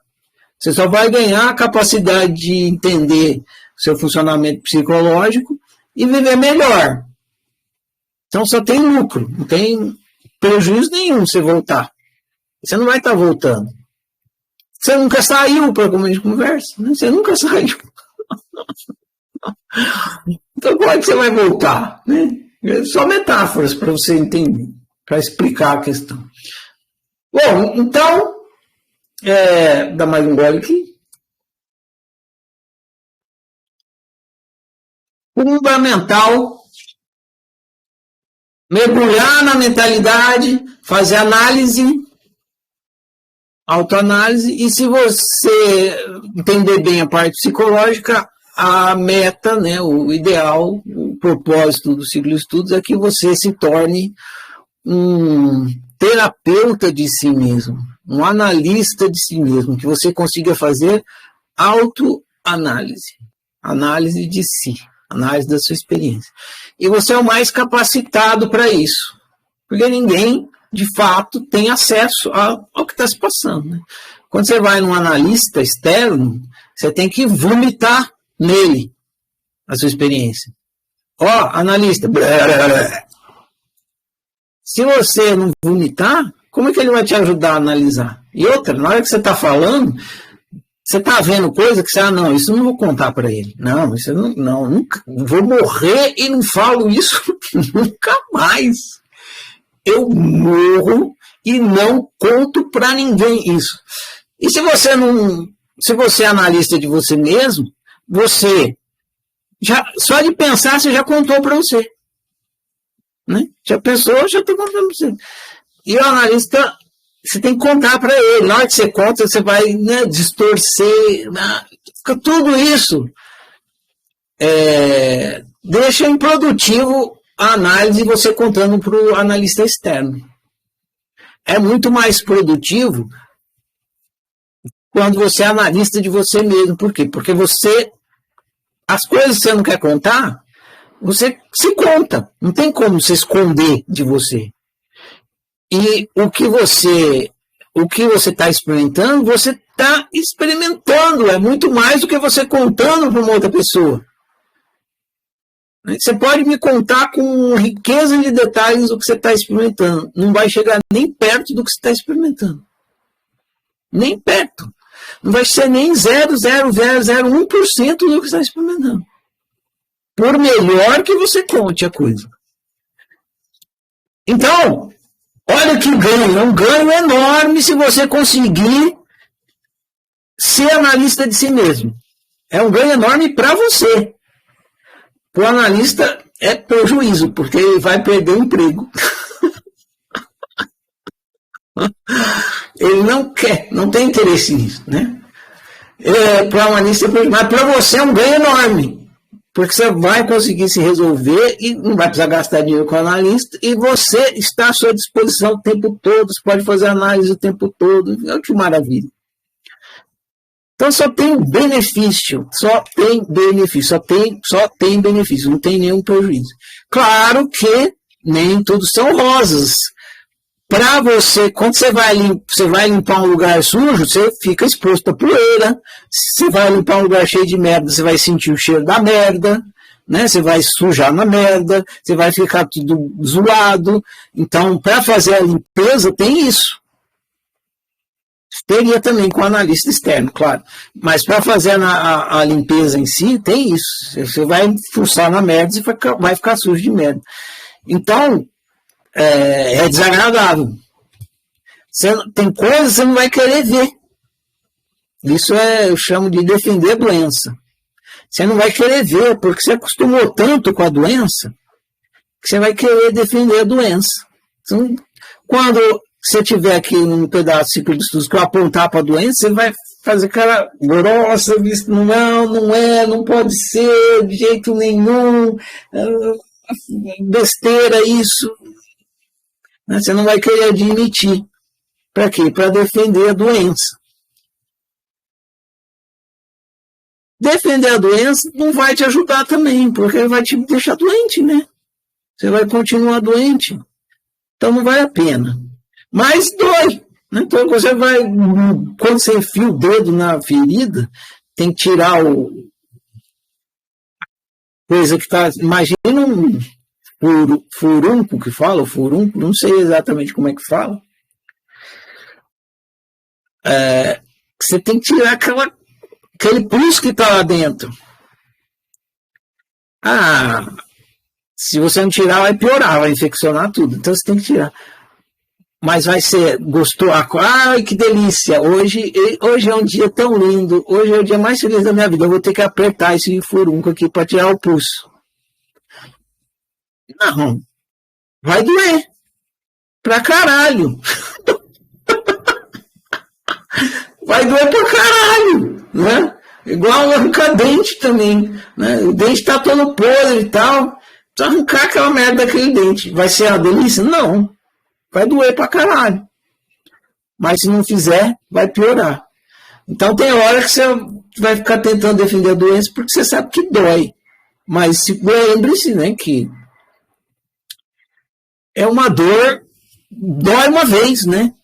Você só vai ganhar a capacidade de entender seu funcionamento psicológico e viver melhor. Então só tem lucro, não tem prejuízo nenhum você voltar. Você não vai estar voltando. Você nunca saiu para comer de conversa. Né? Você nunca saiu. Então, como é que você vai voltar? Né? Só metáforas para você entender, para explicar a questão. Bom, então, dá mais um gole aqui. Fundamental, mergulhar na mentalidade, fazer análise, autoanálise, e se você entender bem a parte psicológica, a meta, né, o ideal, o propósito do ciclo de estudos é que você se torne um terapeuta de si mesmo, um analista de si mesmo, que você consiga fazer autoanálise, análise de si, análise da sua experiência. E você é o mais capacitado para isso, porque ninguém, de fato, tem acesso ao que está se passando. Né? Quando você vai num analista externo, você tem que vomitar nele a sua experiência. Ó, analista. Se você não vomitar, como é que ele vai te ajudar a analisar? E outra, na hora que você está falando, você está vendo coisa que você, não, isso eu não vou contar para ele. Não, isso eu não, nunca, vou morrer e não falo isso nunca mais. Eu morro e não conto para ninguém isso. E se você é analista de você mesmo, você, só de pensar, você já contou para você. Né? Já pensou, já está contando para você. E o analista, você tem que contar para ele. Na hora que você conta, você vai, né, distorcer. Tudo isso deixa improdutivo a análise você contando para o analista externo. É muito mais produtivo quando você é analista de você mesmo. Por quê? Porque as coisas que você não quer contar, você se conta. Não tem como você esconder de você. E o que você está experimentando, você está experimentando. É muito mais do que você contando para uma outra pessoa. Você pode me contar com riqueza de detalhes o que você está experimentando. Não vai chegar nem perto do que você está experimentando. Nem perto. Não vai ser nem 0,0001% do que você está experimentando. Por melhor que você conte a coisa. Então, olha que ganho. É um ganho enorme se você conseguir ser analista de si mesmo. É um ganho enorme para você. Para o analista é prejuízo, porque ele vai perder o emprego. Ele não quer, não tem interesse nisso, né? Para o analista é prejuízo, mas para você é um ganho enorme, porque você vai conseguir se resolver e não vai precisar gastar dinheiro com o analista, e você está à sua disposição o tempo todo, você pode fazer análise o tempo todo, que maravilha. Então só tem benefício, só tem benefício, não tem nenhum prejuízo. Claro que nem tudo são rosas. Para você, quando você vai limpar um lugar sujo, você fica exposto à poeira. Você vai limpar um lugar cheio de merda, você vai sentir o cheiro da merda, né? Você vai sujar na merda, você vai ficar tudo zoado. Então, para fazer a limpeza, tem isso. Teria também com o analista externo, claro. Mas para fazer a limpeza em si, tem isso. Você vai fuçar na merda e vai ficar sujo de merda. Então, é desagradável. Tem coisas que você não vai querer ver. Isso eu chamo de defender a doença. Você não vai querer ver, porque você acostumou tanto com a doença, que você vai querer defender a doença. Então, quando você tiver aqui um pedaço de ciclo de estudos que eu apontar para a doença, você vai fazer cara grossa, não pode ser de jeito nenhum, besteira isso. Você não vai querer admitir. Para quê? Para defender a doença. Defender a doença não vai te ajudar também, porque vai te deixar doente, né? Você vai continuar doente. Então não vale a pena. Mas dói. Então você vai, quando você enfia o dedo na ferida, tem que tirar coisa que está. Imagina um furúnculo que fala, o furúnculo, não sei exatamente como é que fala. Você tem que tirar aquele pus que está lá dentro. Se você não tirar, vai piorar, vai infeccionar tudo. Então você tem que tirar. Mas vai ser, gostou? Ai, que delícia! Hoje é um dia tão lindo, hoje é o dia mais feliz da minha vida. Eu vou ter que apertar esse furúnculo aqui para tirar o pulso. Não, vai doer. Pra caralho. Vai doer pra caralho, né? Igual arrancar dente também, né? O dente tá todo podre e tal. Precisa arrancar aquela merda daquele dente. Vai ser uma delícia? Não. Vai doer pra caralho. Mas se não fizer, vai piorar. Então tem hora que você vai ficar tentando defender a doença porque você sabe que dói. Mas lembre-se, né, que é uma dor, dói uma vez, né?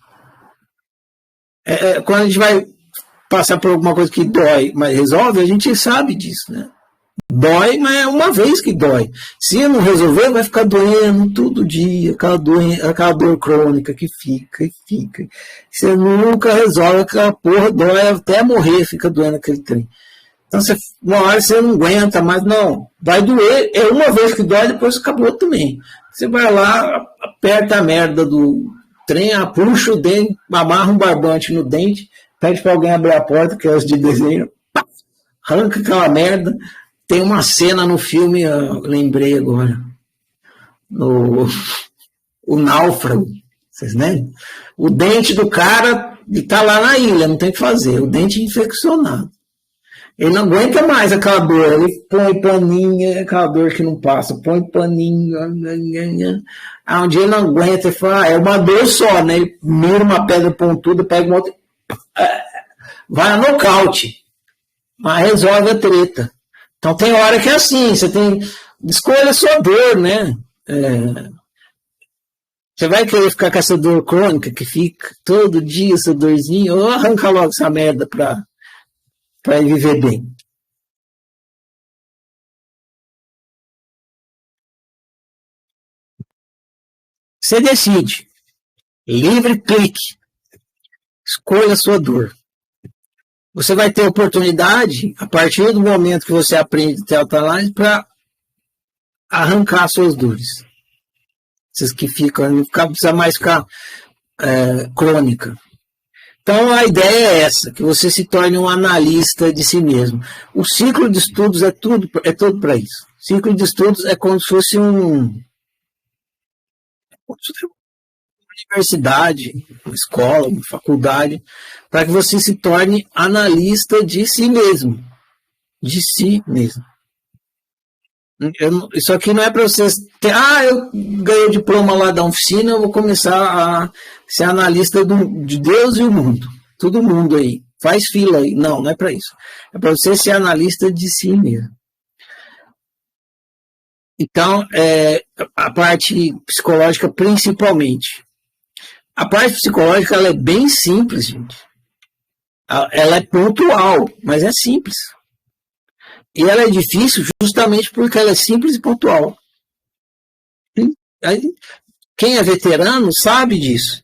Quando a gente vai passar por alguma coisa que dói, mas resolve, a gente sabe disso, né? Dói, mas é uma vez que dói. Se não resolver, vai ficar doendo todo dia, aquela dor crônica que fica e fica. Você nunca resolve, aquela porra dói até morrer, fica doendo aquele trem. Então, uma hora você não aguenta, mas não, vai doer, é uma vez que dói, depois acabou também. Você vai lá, aperta a merda do trem, puxa o dente, amarra um barbante no dente, pede para alguém abrir a porta, que é os de desenho, pá, arranca aquela merda. Tem uma cena no filme, eu lembrei agora, o Náufrago, vocês lembram? O dente do cara está lá na ilha, não tem o que fazer, o dente infeccionado. Ele não aguenta mais aquela dor, ele põe paninho, aquela dor que não passa, põe paninho, um dia ele não aguenta, ele fala, é uma dor só, né? Ele mira uma pedra pontuda, pega uma outra, vai a nocaute, mas resolve a treta. Então tem hora que é assim, você tem, escolha a sua dor, né? Você vai querer ficar com essa dor crônica que fica todo dia, essa dorzinha, ou arranca logo essa merda para viver bem. Você decide. Livre clique. Escolha a sua dor. Você vai ter oportunidade, a partir do momento que você aprende Theta-Análise, para arrancar suas dores. Essas que ficam, não precisa mais ficar crônica. Então, a ideia é essa, que você se torne um analista de si mesmo. O ciclo de estudos é todo para isso. O ciclo de estudos é como se fosse uma universidade, uma escola, uma faculdade, para que você se torne analista de si mesmo. De si mesmo. Isso aqui não é para você ter, eu ganhei o diploma lá da oficina, eu vou começar a ser analista de Deus e o mundo. Todo mundo aí. Faz fila aí. Não, não é para isso. É para você ser analista de si mesmo. Então, a parte psicológica principalmente. A parte psicológica ela é bem simples, gente. Ela é pontual, mas é simples. E ela é difícil justamente porque ela é simples e pontual. Quem é veterano sabe disso.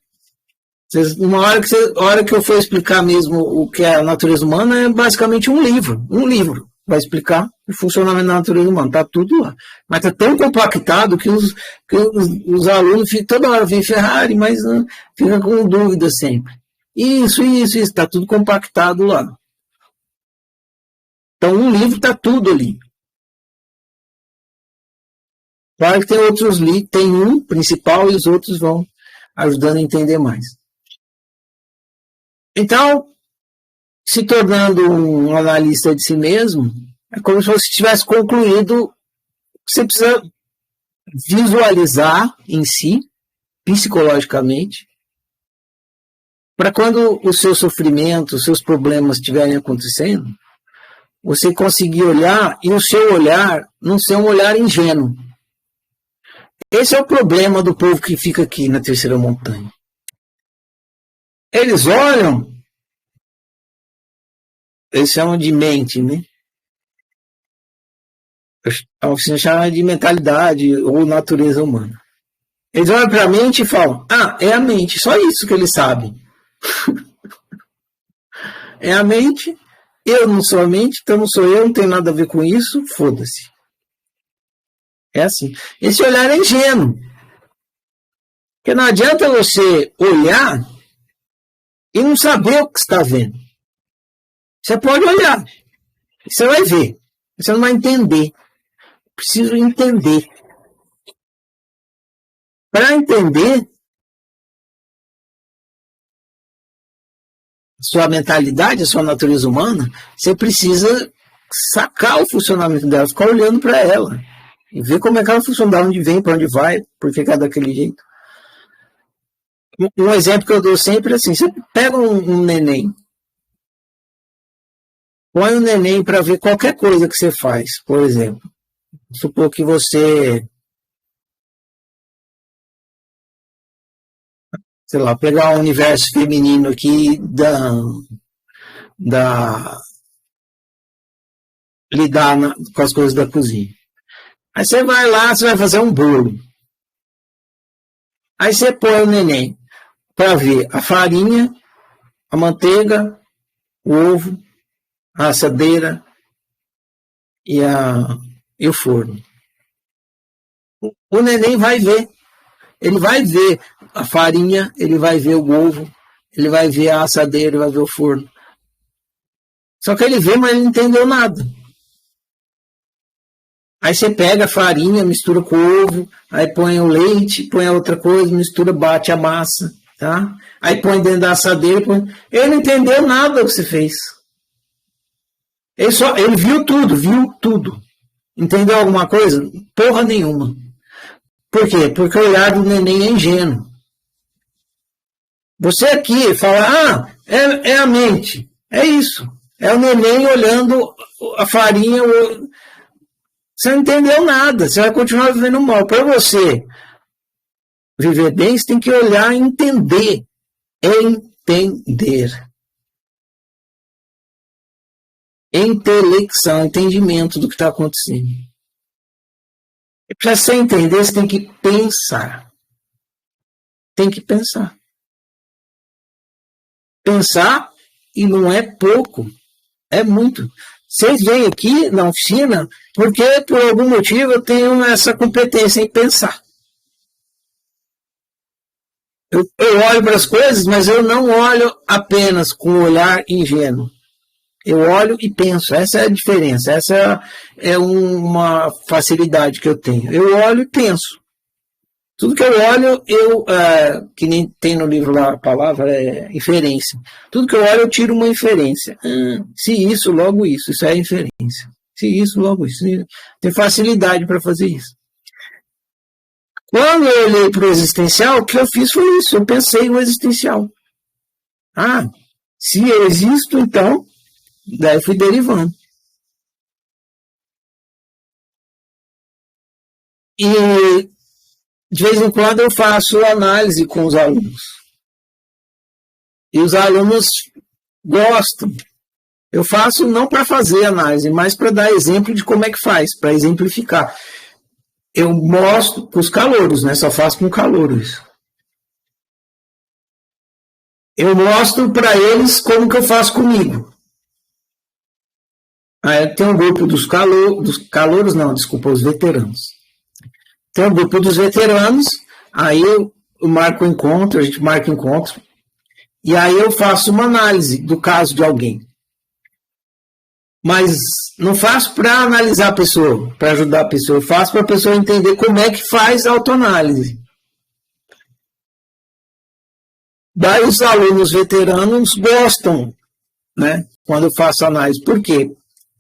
Uma hora que eu for explicar mesmo o que é a natureza humana, é basicamente um livro. Um livro vai explicar o funcionamento da natureza humana. Está tudo lá. Mas está tão compactado que os alunos toda hora vêm Ferrari, mas ficam com dúvida sempre. Isso. Está tudo compactado lá. Então, um livro está tudo ali. Claro que tem outros livros, tem um principal e os outros vão ajudando a entender mais. Então, se tornando um analista de si mesmo, é como se você tivesse concluído. Você precisa visualizar em si, psicologicamente, para quando o seu sofrimento, os seus problemas estiverem acontecendo, você conseguir olhar e o seu olhar não ser um olhar ingênuo. Esse é o problema do povo que fica aqui na terceira montanha. Eles olham, eles chamam de mente, né? A oficina chama de mentalidade ou natureza humana. Eles olham para a mente e falam, é a mente, só isso que eles sabem. É a mente, eu não sou a mente, então não sou eu, não tem nada a ver com isso, foda-se. É assim. Esse olhar é ingênuo. Porque não adianta você olhar e não saber o que está vendo. Você pode olhar, você vai ver, você não vai entender. Preciso entender. Para entender sua mentalidade, a sua natureza humana, você precisa sacar o funcionamento dela, ficar olhando para ela e ver como é que ela funciona, de onde vem, para onde vai, por que é daquele jeito. Um exemplo que eu dou sempre é assim, você pega um neném, põe o neném para ver qualquer coisa que você faz, por exemplo. Supor que você, sei lá, pegar o universo feminino aqui lidar com as coisas da cozinha. Aí você vai lá, você vai fazer um bolo. Aí você põe o neném para ver a farinha, a manteiga, o ovo, a assadeira e o forno. O neném vai ver. Ele vai ver a farinha, ele vai ver o ovo, ele vai ver a assadeira, ele vai ver o forno. Só que ele vê, mas ele não entendeu nada. Aí você pega a farinha, mistura com o ovo, aí põe o leite, põe a outra coisa, mistura, bate a massa, tá? Aí põe dentro da assadeira, ele não entendeu nada do que você fez. Ele viu tudo. Entendeu alguma coisa? Porra nenhuma. Por quê? Porque o olhar do neném é ingênuo. Você aqui fala, é a mente. É isso. É o neném olhando a farinha. Você não entendeu nada. Você vai continuar vivendo mal. Para você viver bem, você tem que olhar e entender. Entender. Intelecção, entendimento do que está acontecendo. E para você entender, você tem que pensar. tem que pensar. Pensar, e não é pouco, é muito. Vocês vêm aqui na oficina porque, por algum motivo, eu tenho essa competência em pensar. Eu olho para as coisas, mas eu não olho apenas com um olhar ingênuo. Eu olho e penso. Essa é a diferença. Essa é uma facilidade que eu tenho. Eu olho e penso. Tudo que eu olho, que nem tem no livro lá a palavra, é inferência. Tudo que eu olho, eu tiro uma inferência. Se isso, logo isso. Isso é inferência. Se isso, logo isso. Tem facilidade para fazer isso. Quando eu olhei para o existencial, o que eu fiz foi isso. Eu pensei no existencial. Se eu existo, então, daí fui derivando. E de vez em quando eu faço análise com os alunos. E os alunos gostam. Eu faço não para fazer análise, mas para dar exemplo de como é que faz, para exemplificar. Eu mostro com os calouros, né? Só faço com calouro isso. Eu mostro para eles como que eu faço comigo. Aí tem um grupo dos calouros, não, desculpa, os veteranos. Tem um grupo dos veteranos, aí eu marco o encontro, a gente marca o encontro, e aí eu faço uma análise do caso de alguém. Mas não faço para analisar a pessoa, para ajudar a pessoa, eu faço para a pessoa entender como é que faz a autoanálise. Daí os alunos veteranos gostam, né, quando eu faço análise. Por quê?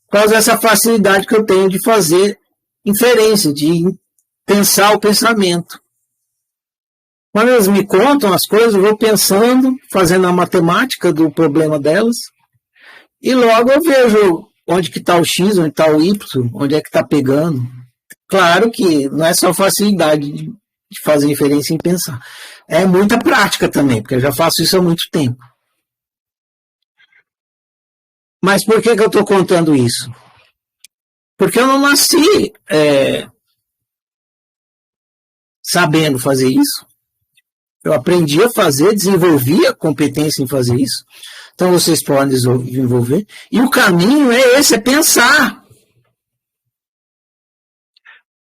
Por causa dessa facilidade que eu tenho de fazer inferência, de pensar o pensamento. Quando eles me contam as coisas, eu vou pensando, fazendo a matemática do problema delas, e logo eu vejo onde que está o X, onde está o Y, onde é que está pegando. Claro que não é só facilidade de fazer inferência em pensar. É muita prática também, porque eu já faço isso há muito tempo. Mas por que eu estou contando isso? Porque eu não nasci sabendo fazer isso. Eu aprendi a fazer, desenvolvi a competência em fazer isso. Então vocês podem desenvolver. E o caminho é esse, é pensar.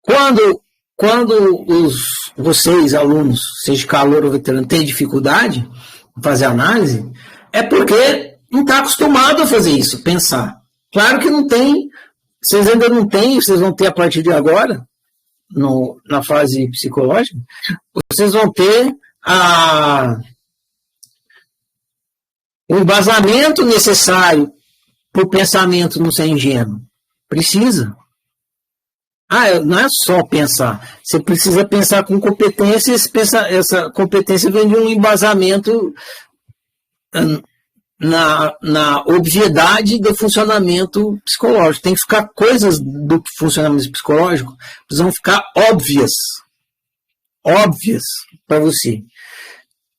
Quando vocês, alunos, seja calor ou veterano, têm dificuldade em fazer análise, é porque não está acostumado a fazer isso, pensar. Claro que não tem, vocês ainda não têm, vocês vão ter a partir de agora, na fase psicológica, vocês vão ter o embasamento necessário para o pensamento não ser ingênuo. Precisa. Não é só pensar. Você precisa pensar com competência, essa competência vem de um embasamento na obviedade do funcionamento psicológico. Tem que ficar coisas do funcionamento psicológico, precisam ficar óbvias para você.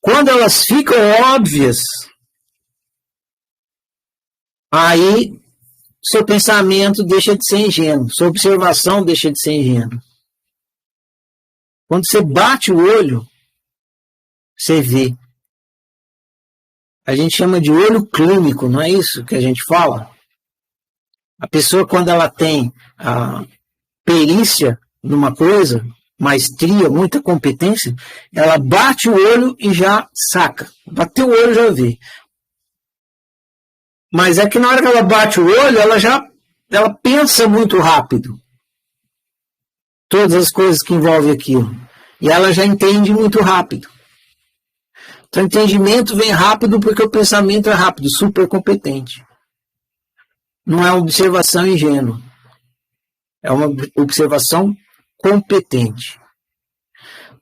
Quando elas ficam óbvias, aí seu pensamento deixa de ser ingênuo, sua observação deixa de ser ingênua. Quando você bate o olho, você vê. A gente chama de olho clínico, não é isso que a gente fala? A pessoa, quando ela tem a perícia numa coisa, maestria, muita competência, ela bate o olho e já saca. Bateu o olho, já vê. Mas é que na hora que ela bate o olho, ela pensa muito rápido. Todas as coisas que envolvem aquilo. E ela já entende muito rápido. Então, o entendimento vem rápido porque o pensamento é rápido, super competente. Não é uma observação ingênua. É uma observação competente.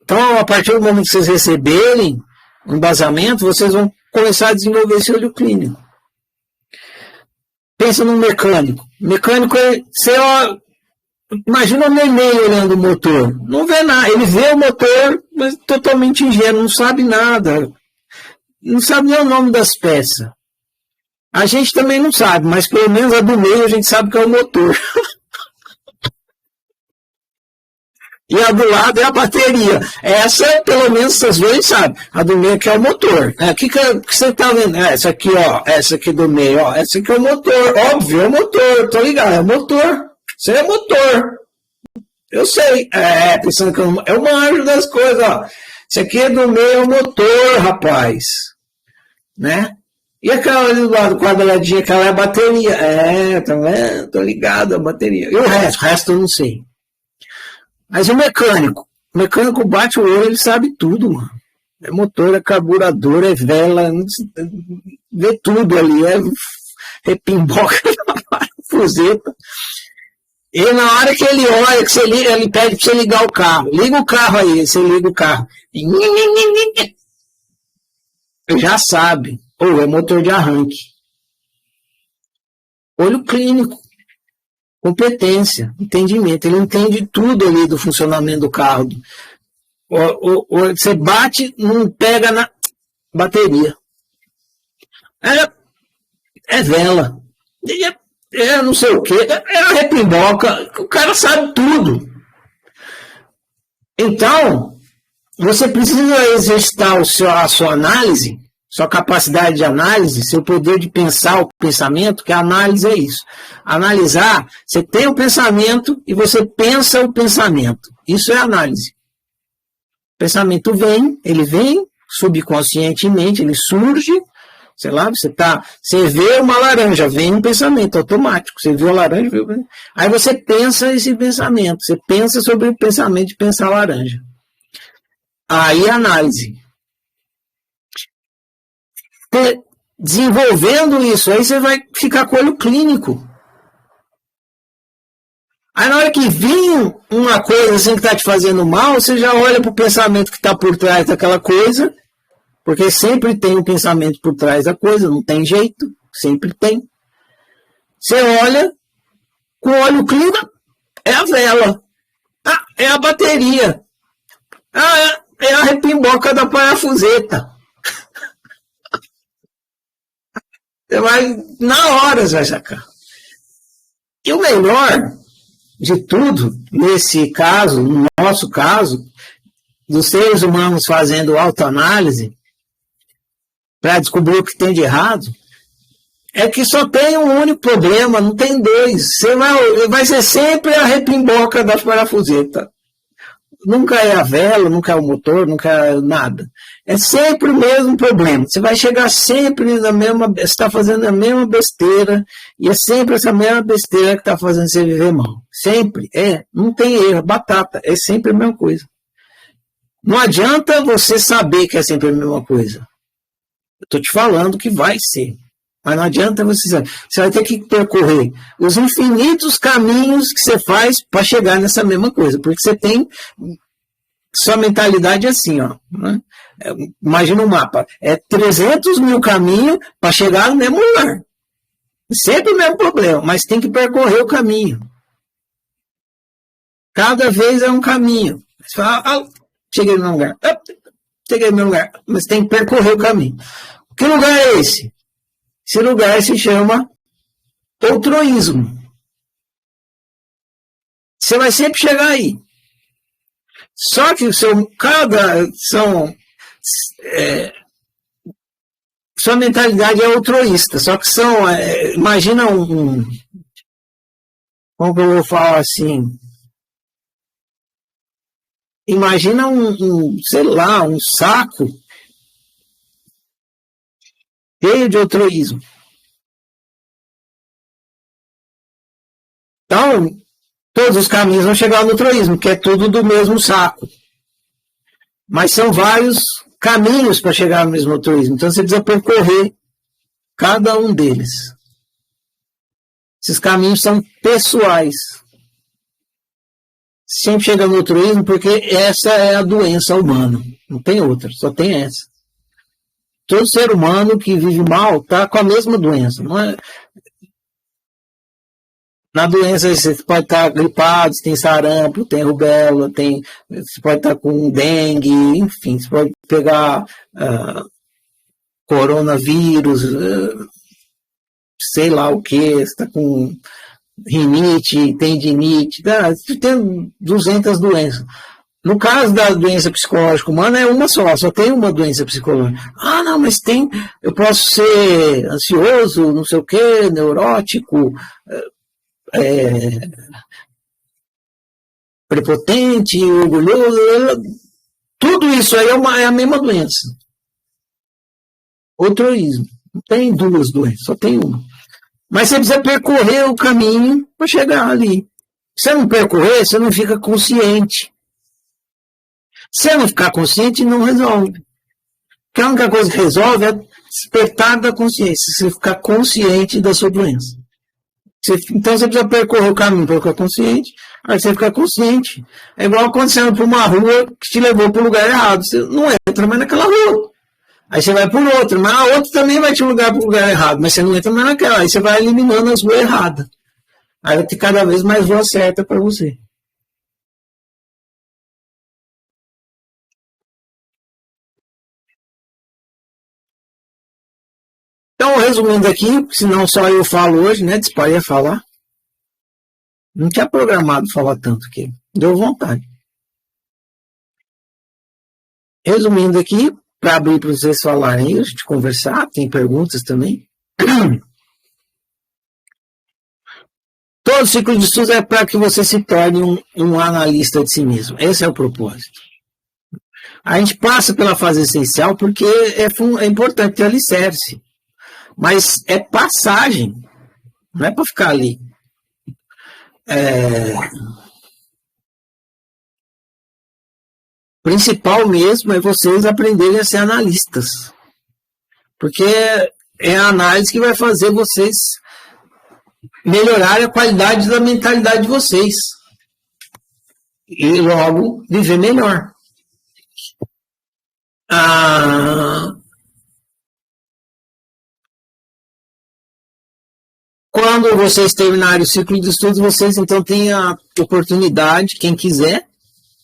Então, a partir do momento que vocês receberem o embasamento, vocês vão começar a desenvolver esse olho clínico. Pensa num mecânico. Mecânico, imagina um neném olhando o motor. Não vê nada. Ele vê o motor, mas totalmente ingênuo, não sabe nada. Não sabe nem o nome das peças. A gente também não sabe, mas pelo menos a do meio a gente sabe que é o motor. E a do lado é a bateria. Essa, pelo menos, vocês dois sabem. A do meio aqui é o motor. O que você está vendo? Essa aqui, ó. Essa aqui do meio, ó. Essa aqui é o motor. Óbvio, é o motor. Tô ligado, é o motor. Isso é motor. Eu sei. Pensando que eu manjo das coisas, ó. Isso aqui é do meio, é o motor, rapaz. Né? E aquela ali do lado, quadradinha, aquela é a bateria. Tá vendo? Tô ligado, a bateria. E o resto eu não sei. Mas o mecânico bate o olho, ele sabe tudo, mano. É motor, é carburador, é vela, vê tudo ali, repimboca na parafuseta. E na hora que ele olha, que você liga, ele pede pra você ligar o carro. Liga o carro aí, você liga o carro. Já sabe. Ou é motor de arranque. Olho clínico. Competência, entendimento. Ele entende tudo ali do funcionamento do carro. Você bate, não pega na bateria. É vela. É não sei o que. É a repimboca. O cara sabe tudo. Então, você precisa exercitar a sua análise, sua capacidade de análise, seu poder de pensar o pensamento, que a análise é isso. Analisar, você tem o pensamento e você pensa o pensamento. Isso é análise. O pensamento ele vem subconscientemente, ele surge, sei lá, você vê uma laranja, vem um pensamento automático. Você viu a laranja, aí você pensa esse pensamento, você pensa sobre o pensamento de pensar a laranja. Aí análise. Desenvolvendo isso, aí você vai ficar com o olho clínico. Aí na hora que vir uma coisa assim que está te fazendo mal, você já olha para o pensamento que está por trás daquela coisa, porque sempre tem um pensamento por trás da coisa, não tem jeito, sempre tem. Você olha, com o olho clínico, é a vela, é a bateria, é a repimboca da parafuseta. Você vai, na hora, você vai sacar. E o melhor de tudo, nesse caso, no nosso caso, dos seres humanos fazendo autoanálise, para descobrir o que tem de errado, é que só tem um único problema, não tem dois. Você vai ser sempre a repimboca das parafusetas. Nunca é a vela, nunca é o motor, nunca é nada. É sempre o mesmo problema. Você vai chegar sempre na mesma... Você está fazendo a mesma besteira, e é sempre essa mesma besteira que está fazendo você viver mal. Sempre. Não tem erro. Batata. É sempre a mesma coisa. Não adianta você saber que é sempre a mesma coisa. Eu estou te falando que vai ser. Mas não adianta você saber. Você vai ter que percorrer os infinitos caminhos que você faz para chegar nessa mesma coisa. Porque você tem... Sua mentalidade é assim, ó. Né? Imagina um mapa. 300 mil caminhos para chegar no mesmo lugar. Sempre o mesmo problema, mas tem que percorrer o caminho. Cada vez é um caminho. Você fala, cheguei no meu lugar. Cheguei no meu lugar. Mas tem que percorrer o caminho. Que lugar é esse? Esse lugar se chama outroísmo. Você vai sempre chegar aí. Só que sua mentalidade é outroísta. Só que imagina como que eu vou falar assim? Imagina sei lá, um saco cheio de outroísmo. Então, todos os caminhos vão chegar no outroísmo, que é tudo do mesmo saco. Mas são vários caminhos para chegar no mesmo outroísmo. Então, você precisa percorrer cada um deles. Esses caminhos são pessoais. Sempre chega no outroísmo porque essa é a doença humana. Não tem outra, só tem essa. Todo ser humano que vive mal está com a mesma doença. Não é? Na doença você pode estar gripado, tem sarampo, tem rubéola, você pode estar com dengue, enfim, você pode pegar coronavírus, sei lá o que, você está com rinite, tendinite, tem 200 doenças. No caso da doença psicológica humana, é uma só tem uma doença psicológica. Ah, não, mas tem, eu posso ser ansioso, não sei o quê, neurótico, prepotente, orgulhoso, tudo isso aí é a mesma doença. Altruísmo. Não tem duas doenças, só tem uma. Mas você precisa percorrer o caminho para chegar ali. Se você não percorrer, você não fica consciente. Se você não ficar consciente, não resolve. Porque a única coisa que resolve é despertar da consciência. Você ficar consciente da sua doença. Então você precisa percorrer o caminho para ficar consciente. Aí você ficar consciente. É igual quando você anda por uma rua que te levou para o lugar errado. Você não entra mais naquela rua. Aí você vai por outra, mas a outra também vai te levar para o lugar errado, mas você não entra mais naquela. Aí você vai eliminando as ruas erradas. Aí vai ter cada vez mais rua certa para você. Então, resumindo aqui, senão só eu falo hoje, né? Disparei a falar. Não tinha programado falar tanto aqui. Deu vontade. Resumindo aqui, para abrir para vocês falarem, a gente conversar, tem perguntas também. Todo ciclo de estudo é para que você se torne um analista de si mesmo. Esse é o propósito. A gente passa pela fase essencial porque é importante ter alicerce. Mas é passagem. Não é para ficar ali. O principal mesmo é vocês aprenderem a ser analistas. Porque é a análise que vai fazer vocês melhorar a qualidade da mentalidade de vocês. E logo viver melhor. Quando vocês terminarem o ciclo de estudos, vocês então têm a oportunidade, quem quiser,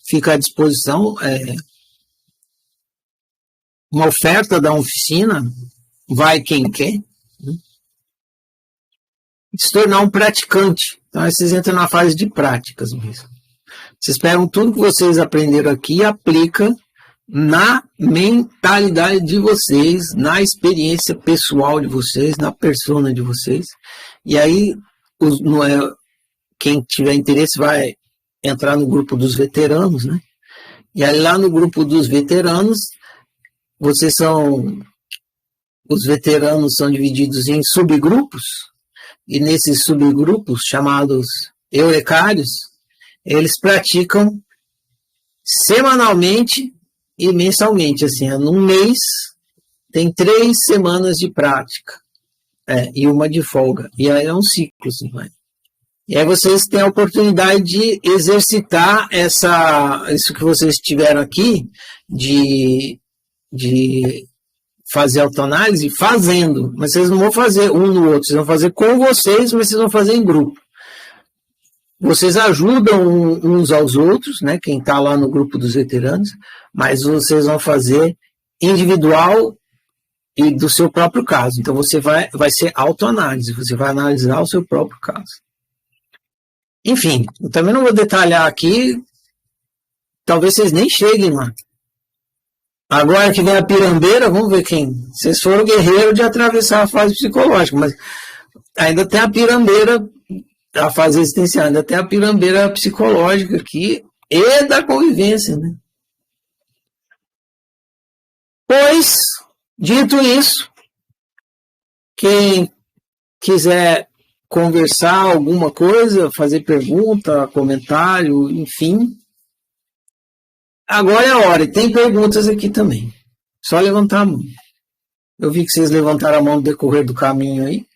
fica à disposição, uma oferta da oficina, vai quem quer, né? Se tornar um praticante. Então, aí vocês entram na fase de práticas mesmo. Vocês pegam tudo que vocês aprenderam aqui e aplicam na mentalidade de vocês, na experiência pessoal de vocês, na persona de vocês. E aí, quem tiver interesse vai entrar no grupo dos veteranos, né? E aí lá no grupo dos veteranos, os veteranos são divididos em subgrupos, e nesses subgrupos, chamados eurecários, eles praticam semanalmente e mensalmente, assim, num mês tem 3 semanas de prática, e uma de folga, e aí é um ciclo, assim, vai. E aí vocês têm a oportunidade de exercitar isso que vocês tiveram aqui, de fazer autoanálise, fazendo. Mas vocês não vão fazer um no outro, vocês vão fazer com vocês, mas vocês vão fazer em grupo. Vocês ajudam uns aos outros, né? Quem está lá no grupo dos veteranos, mas vocês vão fazer individual e do seu próprio caso. Então você vai ser autoanálise, você vai analisar o seu próprio caso. Enfim, eu também não vou detalhar aqui, talvez vocês nem cheguem lá. Agora que vem a pirambeira, vamos ver quem. Vocês foram guerreiros de atravessar a fase psicológica, mas ainda tem a pirambeira, a fase existencial, ainda tem a pirambeira psicológica aqui e da convivência, né? Pois, dito isso, quem quiser conversar alguma coisa, fazer pergunta, comentário, enfim. Agora é a hora. E tem perguntas aqui também. Só levantar a mão. Eu vi que vocês levantaram a mão no decorrer do caminho aí.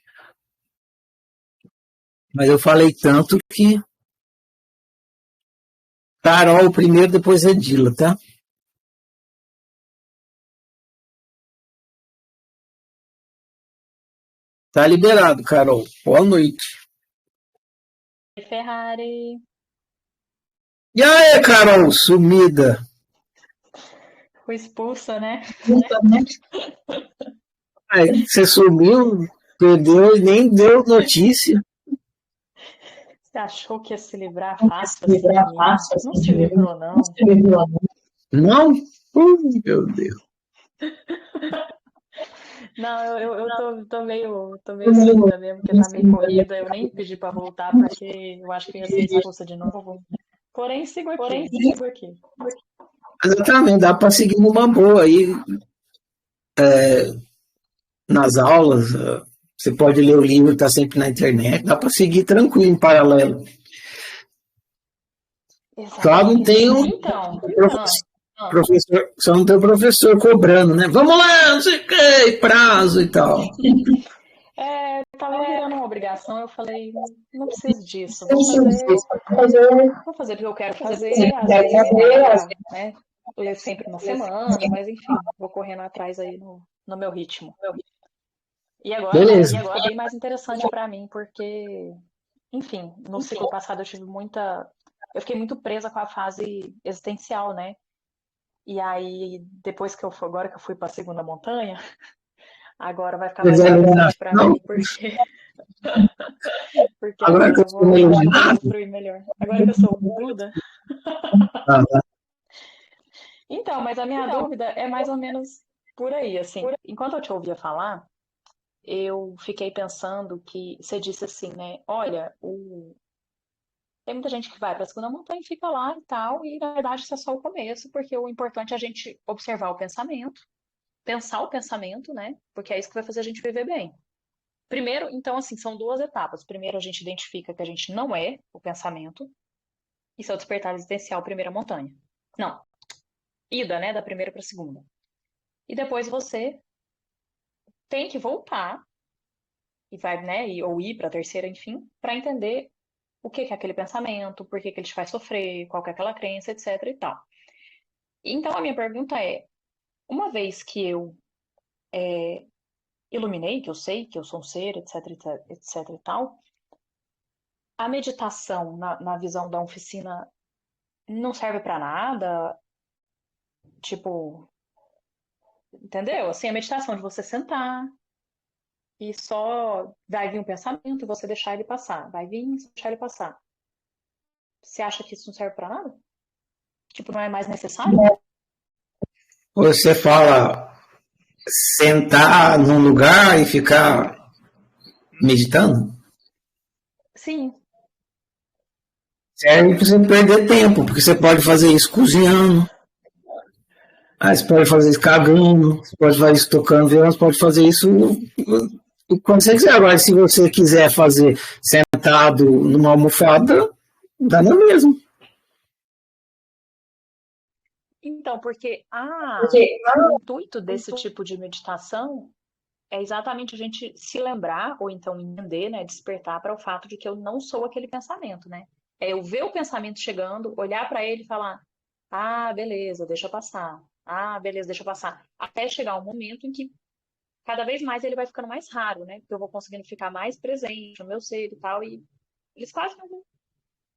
Mas eu falei tanto que... Carol primeiro, depois Edila, tá? Tá liberado, Carol. Boa noite. Ferrari. E aí, Carol, sumida? Fui expulsa, né? Aí, você sumiu, perdeu e nem deu notícia. Você achou que ia se livrar fácil assim, menina? Não se livrou, não. Não? Meu Deus. Não, tô meio sumida mesmo, porque tá meio corrida. Eu nem pedi pra voltar, porque eu acho que eu ia ser expulsa de novo. Porém, sigo aqui. Exatamente, dá para seguir numa boa aí nas aulas. Você pode ler o livro, está sempre na internet, dá para seguir tranquilo em paralelo. Claro, não tem professor, só não tem o professor cobrando, né? Vamos lá, não sei o que, prazo e tal. Tava virando uma obrigação, eu falei, não preciso disso, vou fazer o que eu quero fazer, às vezes, né? Ler sempre uma semana, mas enfim, vou correndo atrás aí no meu ritmo. E agora é bem mais interessante para mim, porque, enfim, no ciclo passado eu fiquei muito presa com a fase existencial, né? E aí, agora que eu fui para a segunda montanha, agora vai ficar mais interessante para mim, porque agora eu vou construir melhor. Agora que eu sou o Buda. Então, mas a minha dúvida é mais ou menos por aí, assim. Enquanto eu te ouvia falar, eu fiquei pensando que você disse assim, né? Olha, tem muita gente que vai para a segunda montanha e fica lá e tal, e na verdade isso é só o começo, porque o importante é a gente observar o pensamento, pensar o pensamento, né? Porque é isso que vai fazer a gente viver bem. Primeiro, então, assim, são duas etapas. Primeiro, a gente identifica que a gente não é o pensamento. Isso é o despertar existencial, primeira montanha. Não. Ida, né? Da primeira para a segunda. E depois você tem que voltar e vai, né? Ou ir para a terceira, enfim, para entender o que é aquele pensamento, por que ele te faz sofrer, qual que é aquela crença, etc e tal. Então, a minha pergunta é, uma vez que eu iluminei, que eu sei que eu sou um ser, etc e tal, a meditação, na visão da oficina, não serve para nada? Tipo, entendeu? Assim, a meditação de você sentar e só vai vir um pensamento e você deixar ele passar. Vai vir e deixar ele passar. Você acha que isso não serve para nada? Tipo, não é mais necessário? Você fala sentar num lugar e ficar meditando? Sim. Serve para você perder tempo, porque você pode fazer isso cozinhando, você pode fazer isso cagando, você pode fazer isso tocando violão, você pode fazer isso quando você quiser. Agora, se você quiser fazer sentado numa almofada, dá no mesmo. Então, porque o intuito desse tipo de meditação é exatamente a gente se lembrar, ou então entender, né, despertar para o fato de que eu não sou aquele pensamento, né? É eu ver o pensamento chegando, olhar para ele e falar, beleza, deixa passar. Beleza, deixa passar. Até chegar um momento em que cada vez mais ele vai ficando mais raro, né? Porque eu vou conseguindo ficar mais presente no meu ser e tal, e eles quase não vão.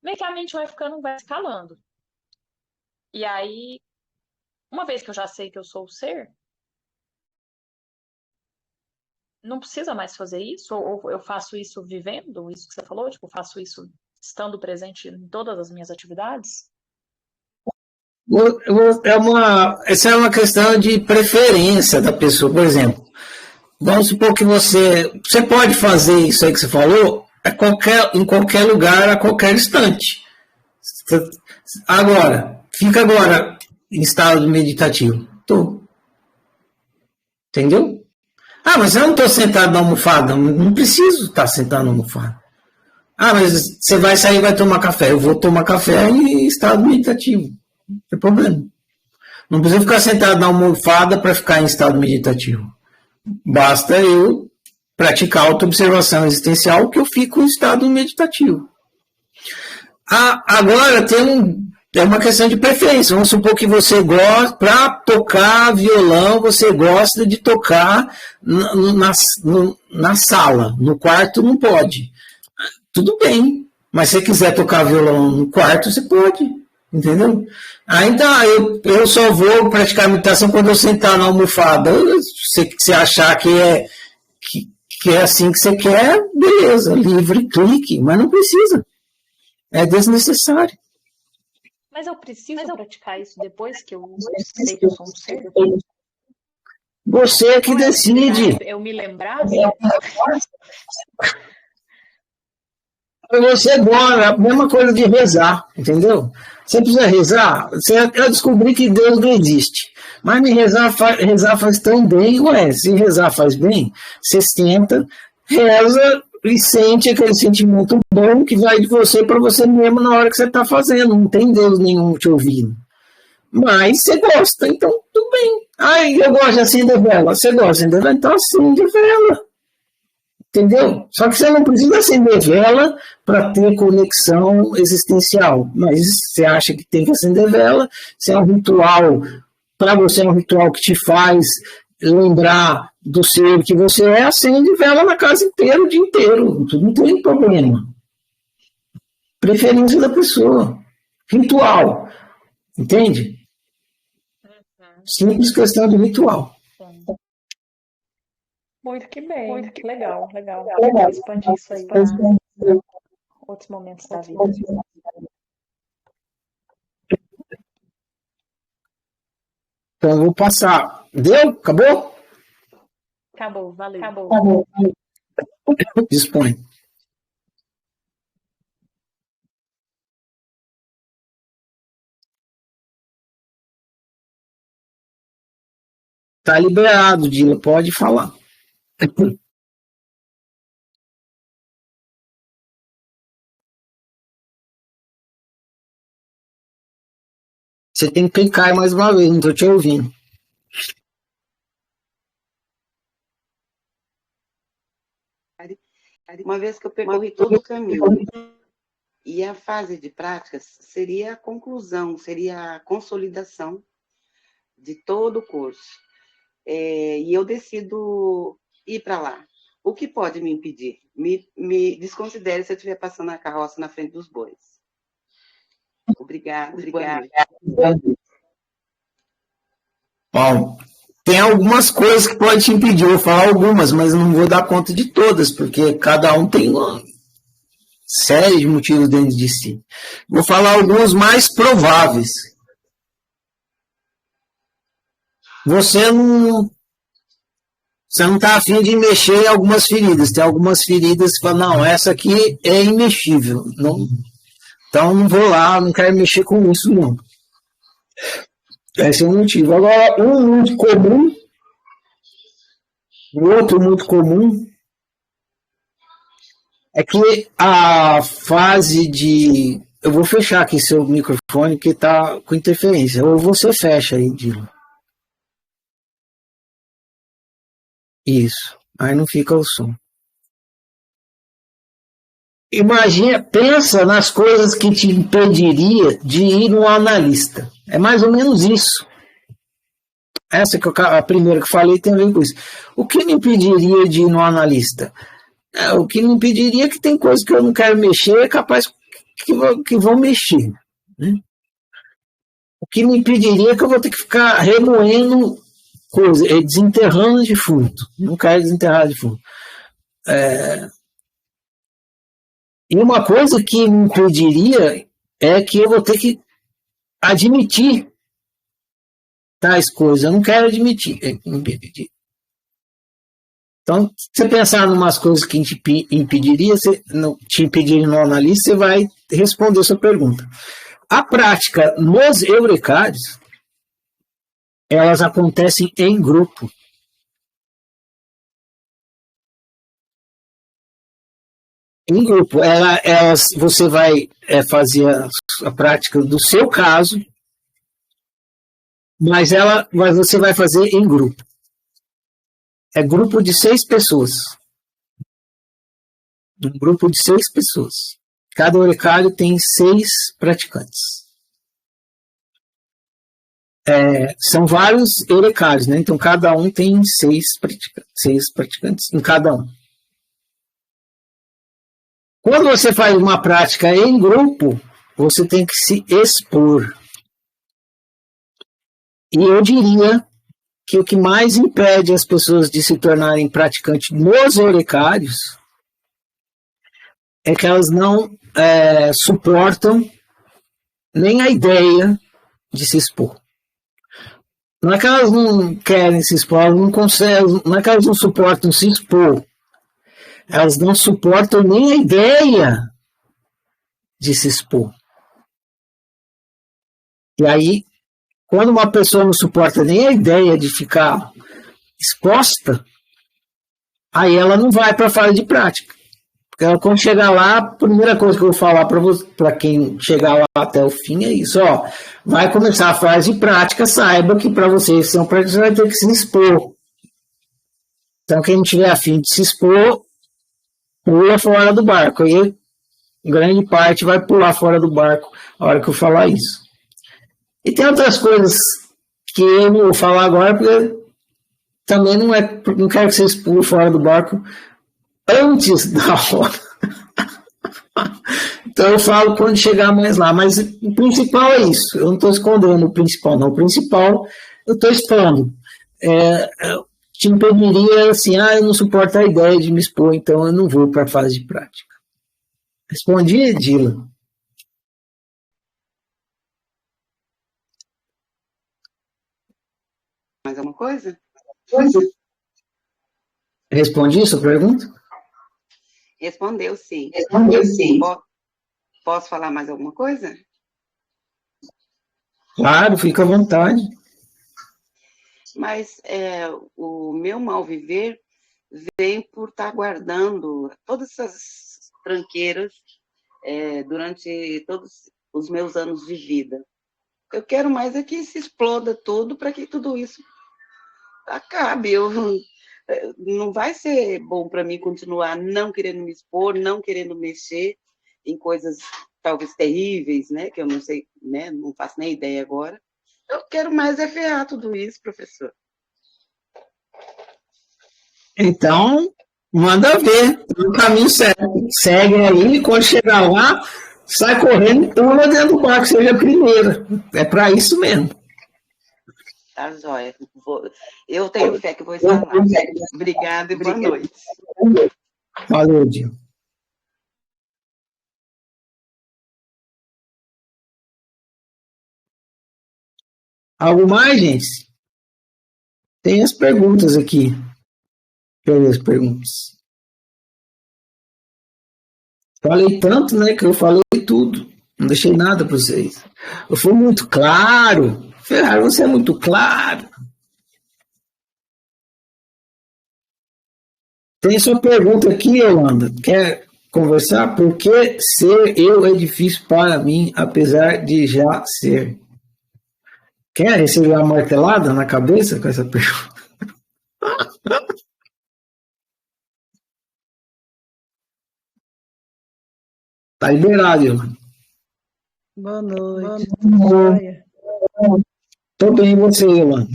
Meio que a mente vai escalando. E aí, uma vez que eu já sei que eu sou o ser, não precisa mais fazer isso? Ou eu faço isso vivendo, isso que você falou? Tipo, faço isso estando presente em todas as minhas atividades? Essa é uma questão de preferência da pessoa. Por exemplo, vamos supor que você pode fazer isso aí que você falou em qualquer lugar, a qualquer instante. Fica agora em estado meditativo. Tô. Entendeu? Mas eu não estou sentado na almofada. Não preciso estar sentado na almofada. Mas você vai sair e vai tomar café. Eu vou tomar café em estado meditativo. Não tem problema. Não precisa ficar sentado na almofada para ficar em estado meditativo. Basta eu praticar auto-observação existencial que eu fico em estado meditativo. Agora é uma questão de preferência. Vamos supor que você gosta, para tocar violão, você gosta de tocar na sala. No quarto não pode. Tudo bem. Mas se você quiser tocar violão no quarto, você pode. Entendeu? Ainda eu só vou praticar meditação quando eu sentar na almofada. Se você achar que é assim que você quer, beleza, livre, clique, mas não precisa. É desnecessário. Mas eu preciso praticar isso depois que eu sei que eu sou um ser? Você é que decide. Eu me lembrar? Você agora, a mesma coisa de rezar, entendeu? Você precisa rezar. Eu descobri que Deus não existe. Mas me rezar faz tão bem. Ué, se rezar faz bem, você senta, reza e sente aquele sentimento bom que vai de você para você mesmo na hora que você está fazendo. Não tem Deus nenhum te ouvindo. Mas você gosta, então tudo bem. Ai, eu gosto de acender vela. Você gosta de acender vela? Então acende vela. Entendeu? Só que você não precisa acender vela para ter conexão existencial. Mas você acha que tem que acender vela, se é um ritual, para você é um ritual que te faz lembrar do ser que você é, acende vela na casa inteira, o dia inteiro. Não tem problema. Preferência da pessoa. Ritual. Entende? Simples questão de ritual. Muito que bem. Legal. Vou expandir isso aí para outros momentos da vida. Então eu vou passar. Deu? Acabou? Acabou, valeu. Dispõe. Tá liberado, Dila, pode falar. Você tem que clicar mais uma vez, não estou te ouvindo. Uma vez que eu percorri todo o caminho, e a fase de práticas seria a conclusão, seria a consolidação de todo o curso. E eu decido ir para lá. O que pode me impedir? Me desconsidere se eu estiver passando a carroça na frente dos bois. Obrigada. Bom, tem algumas coisas que podem te impedir. Eu vou falar algumas, mas não vou dar conta de todas, porque cada um tem uma série de motivos dentro de si. Vou falar alguns mais prováveis. Você não está afim de mexer em algumas feridas. Tem algumas feridas que falam, não, essa aqui é imexível. Não, então não vou lá, não quero mexer com isso, não. Esse é o motivo. Agora, um muito comum, o outro muito comum, é que a fase de... Eu vou fechar aqui seu microfone, que está com interferência. Ou você fecha aí, Dilo. Isso. Aí não fica o som. Imagina, pensa nas coisas que te impediria de ir no analista. É mais ou menos isso. Essa que a primeira que eu falei tem a ver com isso. O que me impediria de ir no analista? O que me impediria é que tem coisas que eu não quero mexer, é capaz que vão mexer. Né? O que me impediria é que eu vou ter que ficar remoendo coisas, desenterrando defunto. Não quero desenterrar defunto. E uma coisa que me impediria é que eu vou ter que admitir tais coisas. Eu não quero admitir. Então, se você pensar em umas coisas que te impediria, te impedirem no analista, você vai responder a sua pergunta. A prática nos eurecários, elas acontecem em grupo. Em grupo. Você vai fazer a prática do seu caso, mas você vai fazer em grupo. É grupo de 6 pessoas. Um grupo de 6 pessoas. Cada eurecário tem 6 praticantes. São vários eurecários, né? Então cada um tem 6 praticantes em cada um. Quando você faz uma prática em grupo, você tem que se expor. E eu diria que o que mais impede as pessoas de se tornarem praticantes nos eurecários é que elas não suportam nem a ideia de se expor. Não é que elas não querem se expor, elas não conseguem, não é que elas não suportam se expor, elas não suportam nem a ideia de se expor. E aí, quando uma pessoa não suporta nem a ideia de ficar exposta, aí ela não vai para a fase de prática. Porque ela, quando chegar lá, a primeira coisa que eu vou falar para quem chegar lá até o fim é isso, ó, vai começar a fase de prática, saiba que para vocês que são práticos, você vai ter que se expor. Então, quem não tiver a fim de se expor, pula fora do barco. Aí, grande parte vai pular fora do barco a hora que eu falar isso. E tem outras coisas que eu não vou falar agora, porque também não quero que vocês pulem fora do barco antes da hora. Então eu falo quando chegar mais lá, mas o principal é isso, eu não estou escondendo o principal, não, o principal eu estou expondo. Te impediria assim, eu não suporto a ideia de me expor, então eu não vou para a fase de prática. Respondi, Edila? Mais alguma coisa? Respondi sua pergunta? Respondeu, sim. Respondeu, sim. Posso falar mais alguma coisa? Claro, fica à vontade. Mas o meu mal viver vem por estar guardando todas essas tranqueiras durante todos os meus anos de vida. Eu quero mais é que se exploda tudo para que tudo isso acabe. Não vai ser bom para mim continuar não querendo me expor, não querendo mexer em coisas talvez terríveis, né? Que eu não sei, né? Não faço nem ideia agora. Eu quero mais ferrar tudo isso, professor. Então, manda ver, no caminho certo. Segue aí, e quando chegar lá, sai correndo e pula dentro do barco, seja a primeira. É para isso mesmo. Tá, joia. Eu tenho fé que vou estar lá. Obrigada e boa noite. Valeu, Dio. Algo mais, gente? Tem as perguntas aqui. Deixa eu ver as perguntas. Falei tanto, né, que eu falei tudo. Não deixei nada para vocês. Eu fui muito claro. Ferrari, você é muito claro. Tem sua pergunta aqui, Yolanda. Quer conversar? Por que ser eu é difícil para mim, apesar de já ser? Quer receber uma martelada na cabeça com essa pergunta? Tá liberado, Yolanda. Boa noite. Tô bem, e você, Yolanda?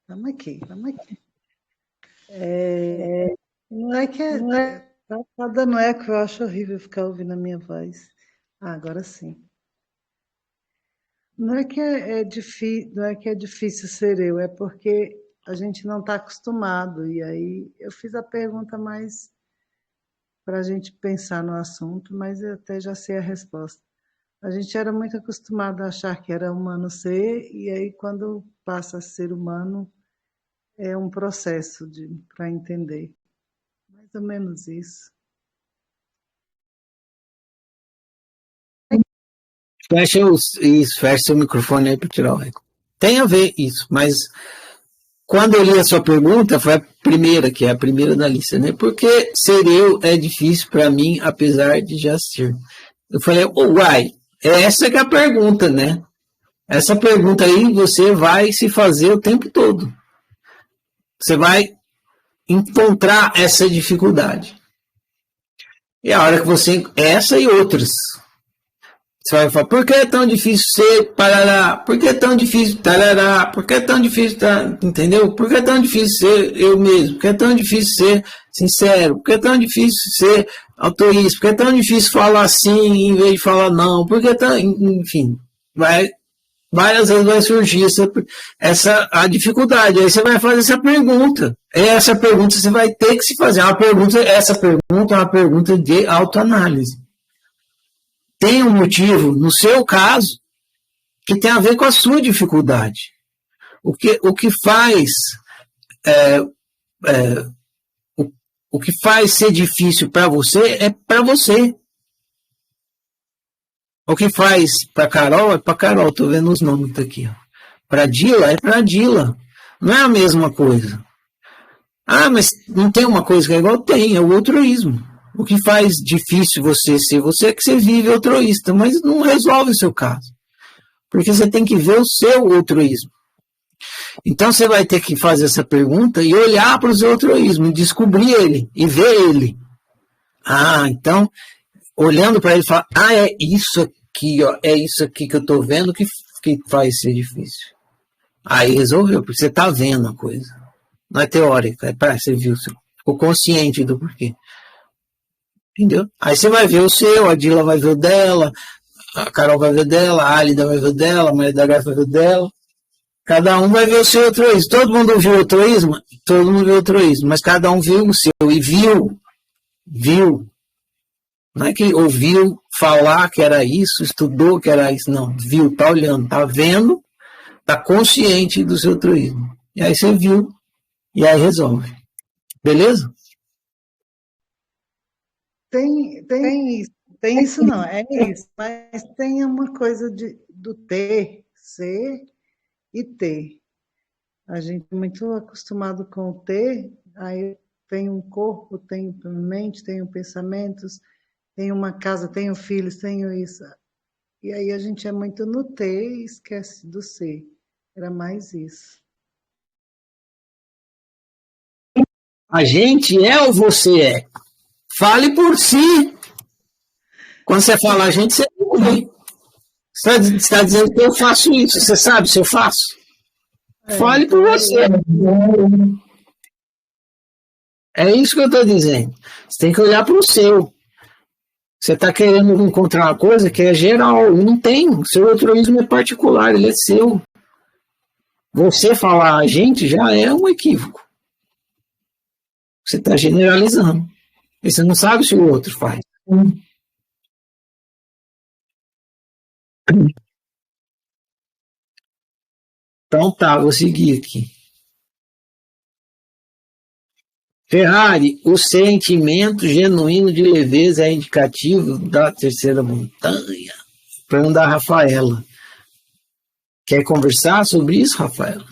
Estamos aqui. Não é que tá dando eco, eu acho horrível ficar ouvindo a minha voz. Agora sim. Não é que é difícil ser eu, é porque a gente não está acostumado. E aí eu fiz a pergunta mais para a gente pensar no assunto, mas eu até já sei a resposta. A gente era muito acostumado a achar que era humano ser, e aí quando passa a ser humano, é um processo para entender. Mais ou menos isso. Fecha seu microfone aí para tirar o eco. Tem a ver isso, mas quando eu li a sua pergunta, foi a primeira, que é a primeira da lista, né? Porque ser eu é difícil para mim, apesar de já ser. Eu falei, uai, essa que é a pergunta, né? Essa pergunta aí você vai se fazer o tempo todo. Você vai encontrar essa dificuldade. E a hora que você... Essa e outras. Você vai falar, por que é tão difícil ser parará? Por que é tão difícil tarará? Por que é tão difícil, entendeu? Por que é tão difícil ser eu mesmo? Por que é tão difícil ser sincero? Por que é tão difícil ser autorista? Por que é tão difícil falar sim em vez de falar não? Por que é tão... Enfim, vai várias vezes vai surgir a dificuldade. Aí você vai fazer essa pergunta. Essa pergunta você vai ter que se fazer. Essa pergunta é uma pergunta de autoanálise. Tem um motivo, no seu caso, que tem a ver com a sua dificuldade. O que faz o que faz ser difícil para você é para você. O que faz para Carol é para Carol. Estou vendo os nomes aqui. Para Dila é para Dila. Não é a mesma coisa. Ah, mas não tem uma coisa que é igual? Tem, é o altruísmo. O que faz difícil você ser você é que você vive altruísta, mas não resolve o seu caso. Porque você tem que ver o seu altruísmo. Então você vai ter que fazer essa pergunta e olhar para o seu altruísmo, descobrir ele e ver ele. Ah, então, olhando para ele, falar, é isso aqui, ó, é isso aqui que eu estou vendo que faz ser difícil. Aí resolveu, porque você está vendo a coisa. Não é teórica, você viu, você ficou consciente do porquê. Entendeu? Aí você vai ver o seu, a Dila vai ver o dela, a Carol vai ver o dela, a Álida vai ver o dela, a Maria da Graça vai ver o dela. Cada um vai ver o seu altruísmo. Todo mundo viu o altruísmo? Todo mundo viu o altruísmo, mas cada um viu o seu e viu. Não é que ouviu falar que era isso, estudou que era isso, não. Viu, tá olhando, tá vendo, tá consciente do seu altruísmo. E aí você viu, e aí resolve. Beleza? Tem isso não, é isso. Mas tem uma coisa do ter, ser e ter. A gente é muito acostumado com o ter, aí tem um corpo, tenho mente, tenho pensamentos, tenho uma casa, tenho filhos, tenho isso. E aí a gente é muito no ter e esquece do ser. Era mais isso. A gente é ou você é? Fale por si. Quando você fala a gente, você não. Você está dizendo que eu faço isso. Você sabe se eu faço? Fale por você. É isso que eu estou dizendo. Você tem que olhar para o seu. Você está querendo encontrar uma coisa que é geral. Não tem. O seu altruísmo é particular, ele é seu. Você falar a gente já é um equívoco. Você está generalizando. E você não sabe se o outro faz. Então tá, vou seguir aqui. Ferrari, o sentimento genuíno de leveza é indicativo da terceira montanha. Pergunta da Rafaela. Quer conversar sobre isso, Rafaela?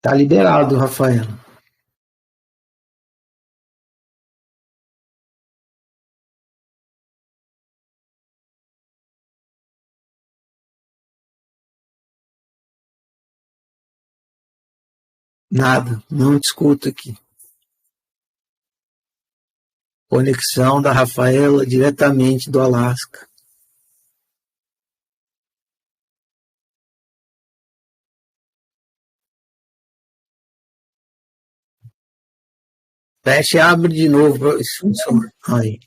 Tá liberado, Rafaela. Nada, não te escuto aqui. Conexão da Rafaela diretamente do Alasca. Fecha e abre de novo. Aí.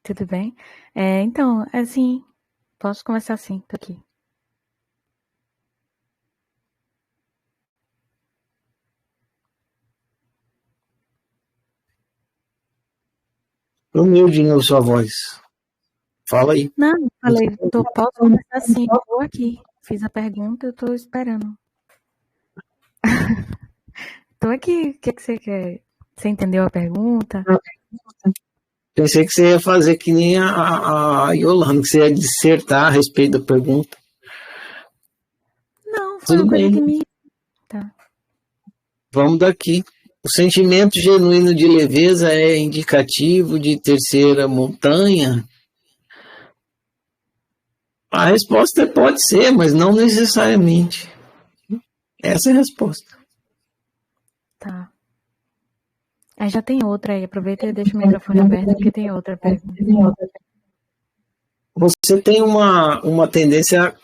Tudo bem? Então, assim, posso começar assim, tô aqui. Sumiu de novo sua voz. Fala aí. Não, falei, posso começar assim, tô aqui. Fiz a pergunta, eu tô esperando. Tô aqui, o que você quer? Você entendeu a pergunta? Pensei que você ia fazer que nem a Yolanda, que você ia dissertar a respeito da pergunta. Não, foi uma coisa que me... Tá. Vamos daqui. O sentimento genuíno de leveza é indicativo de terceira montanha? A resposta pode ser, mas não necessariamente. Essa é a resposta. Tá. Aí já tem outra aí, aproveita e deixa o microfone aberto, porque tem outra pergunta. Você tem uma tendência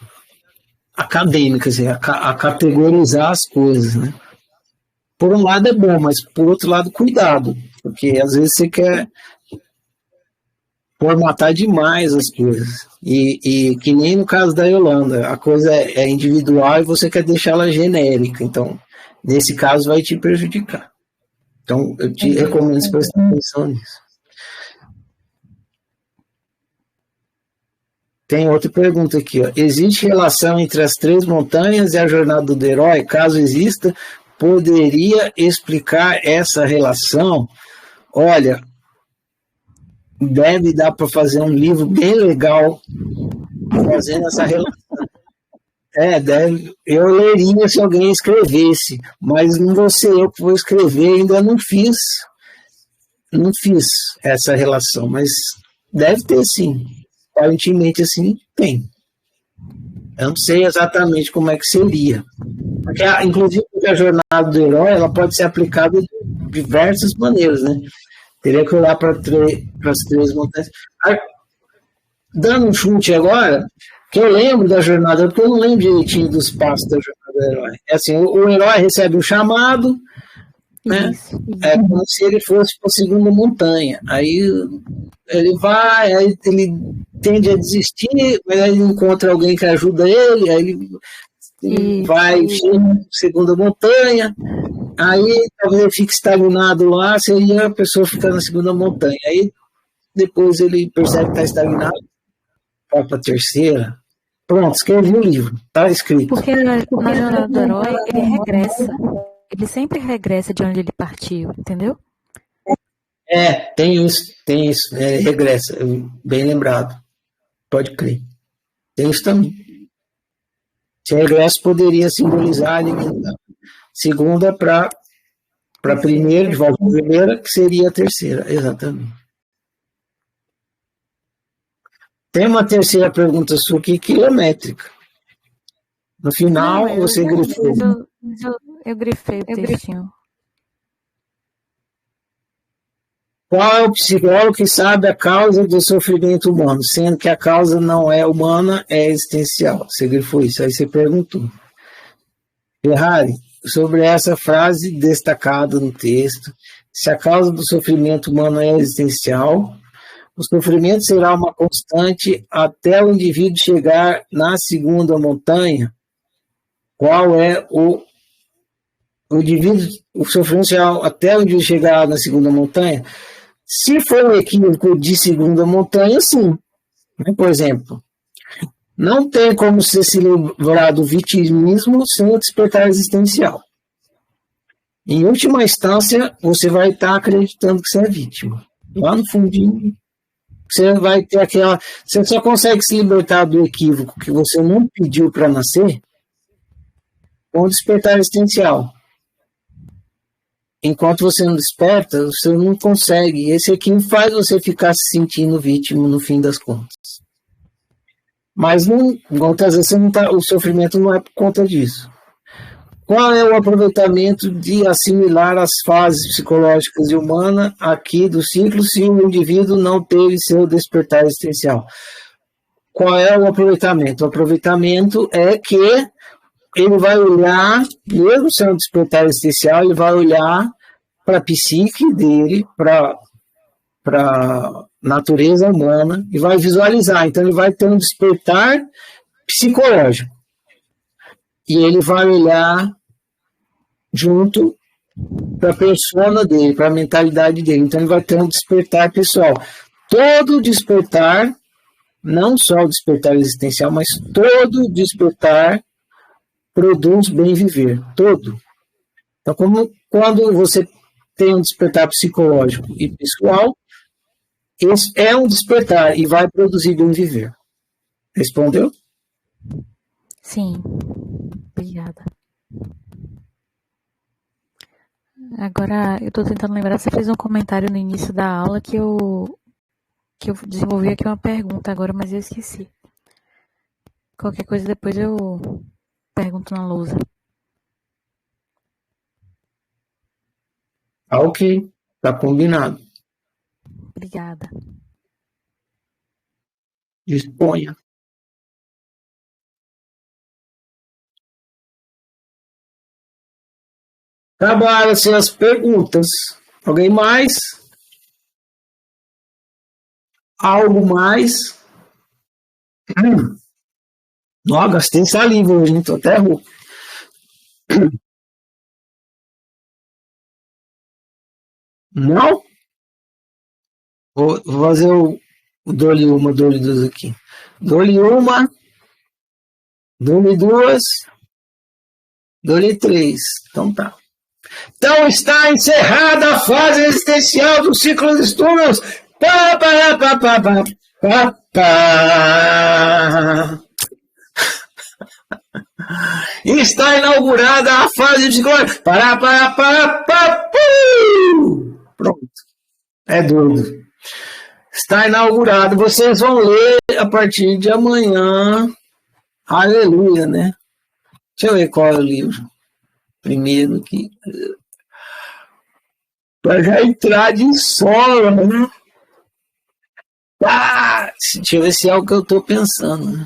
acadêmica, assim, a categorizar as coisas, né? Por um lado é bom, mas por outro lado, cuidado. porque às vezes você quer formatar demais as coisas. E que nem no caso da Yolanda, a coisa é individual e você quer deixá-la genérica. Então, nesse caso, vai te prejudicar. Então, eu te recomendo você prestar atenção nisso. Tem outra pergunta aqui. Ó. Existe relação entre as 3 montanhas e a jornada do herói? Caso exista, poderia explicar essa relação? Olha, deve dar para fazer um livro bem legal fazendo essa relação. Eu leria se alguém escrevesse, mas não vou ser eu que vou escrever, ainda não fiz essa relação, mas deve ter sim. Aparentemente assim tem. Eu não sei exatamente como é que seria. Porque, inclusive, a jornada do herói ela pode ser aplicada de diversas maneiras, né? Teria que olhar para as 3 montanhas. Dando um chute agora, que eu lembro da jornada, porque eu não lembro direitinho dos passos da jornada do herói. É assim, o herói recebe um chamado, né? É como se ele fosse para a segunda montanha. Aí ele vai, aí ele tende a desistir, mas aí ele encontra alguém que ajuda ele, aí ele vai chega na segunda montanha, aí talvez ele fique estagnado lá, seria a pessoa ficar na segunda montanha. Aí depois ele percebe que está estagnado, vai para a terceira. Pronto, escrevi o livro, está escrito. Porque na jornada do herói, ele regressa. Ele sempre regressa de onde ele partiu, entendeu? Tem isso, regressa, bem lembrado. Pode crer. Tem isso também. Esse regresso poderia simbolizar a segunda para a primeira, de volta para a primeira, que seria a terceira, exatamente. Tem uma terceira pergunta sua aqui, quilométrica. No final, você grifou. Eu grifei o textinho. Qual é o psicólogo que sabe a causa do sofrimento humano, sendo que a causa não é humana, é existencial? Você grifou isso, aí você perguntou. Ferrari, sobre essa frase destacada no texto, se a causa do sofrimento humano é existencial, o sofrimento será uma constante até o indivíduo chegar na segunda montanha. Qual é o indivíduo, o sofrimento será até o indivíduo chegar na segunda montanha? Se for um equívoco de segunda montanha, sim. Por exemplo, não tem como você se livrar do vitimismo sem o despertar existencial. Em última instância, você vai estar acreditando que você é vítima. Lá no fundinho, você vai ter aquela... Você só consegue se libertar do equívoco que você não pediu para nascer com o despertar existencial. Enquanto você não desperta, você não consegue. Esse aqui faz você ficar se sentindo vítima no fim das contas. Mas muitas vezes o sofrimento não é por conta disso. Qual é o aproveitamento de assimilar as fases psicológicas e humanas aqui do ciclo se o indivíduo não teve seu despertar existencial? Qual é o aproveitamento? O aproveitamento é que ele vai olhar, mesmo sendo despertar existencial, ele vai olhar para a psique dele, para a natureza humana, e vai visualizar. Então, ele vai ter um despertar psicológico. E ele vai olhar junto para a persona dele, para a mentalidade dele. Então, ele vai ter um despertar pessoal. Todo despertar, não só o despertar existencial, mas todo despertar produz bem viver, todo. Então, quando você tem um despertar psicológico e pessoal, esse é um despertar e vai produzir bem viver. Respondeu? Sim. Obrigada. Agora, eu estou tentando lembrar, você fez um comentário no início da aula que eu desenvolvi aqui uma pergunta agora, mas eu esqueci. Qualquer coisa depois eu pergunto na lousa. Ok, tá combinado. Obrigada. Disponha. Acabaram-se as perguntas. Alguém mais? Algo mais? Não, gastei saliva hoje, estou até rouco. Não? Vou fazer o dou-lhe uma, dou-lhe duas aqui. Dou-lhe uma, dou-lhe duas, dou-lhe três. Então tá. Então está encerrada a fase existencial do ciclo de estudos. Pá, pá, pá, pá, pá, pá, pá. Está inaugurada a fase psicológica. Pará, pará, pará, pá, pronto. É doido. Está inaugurado. Vocês vão ler a partir de amanhã. Aleluia, né? Deixa eu ver qual é o livro. Primeiro aqui. Para já entrar de sola, né? Ah, deixa eu ver se é o que eu estou pensando, né?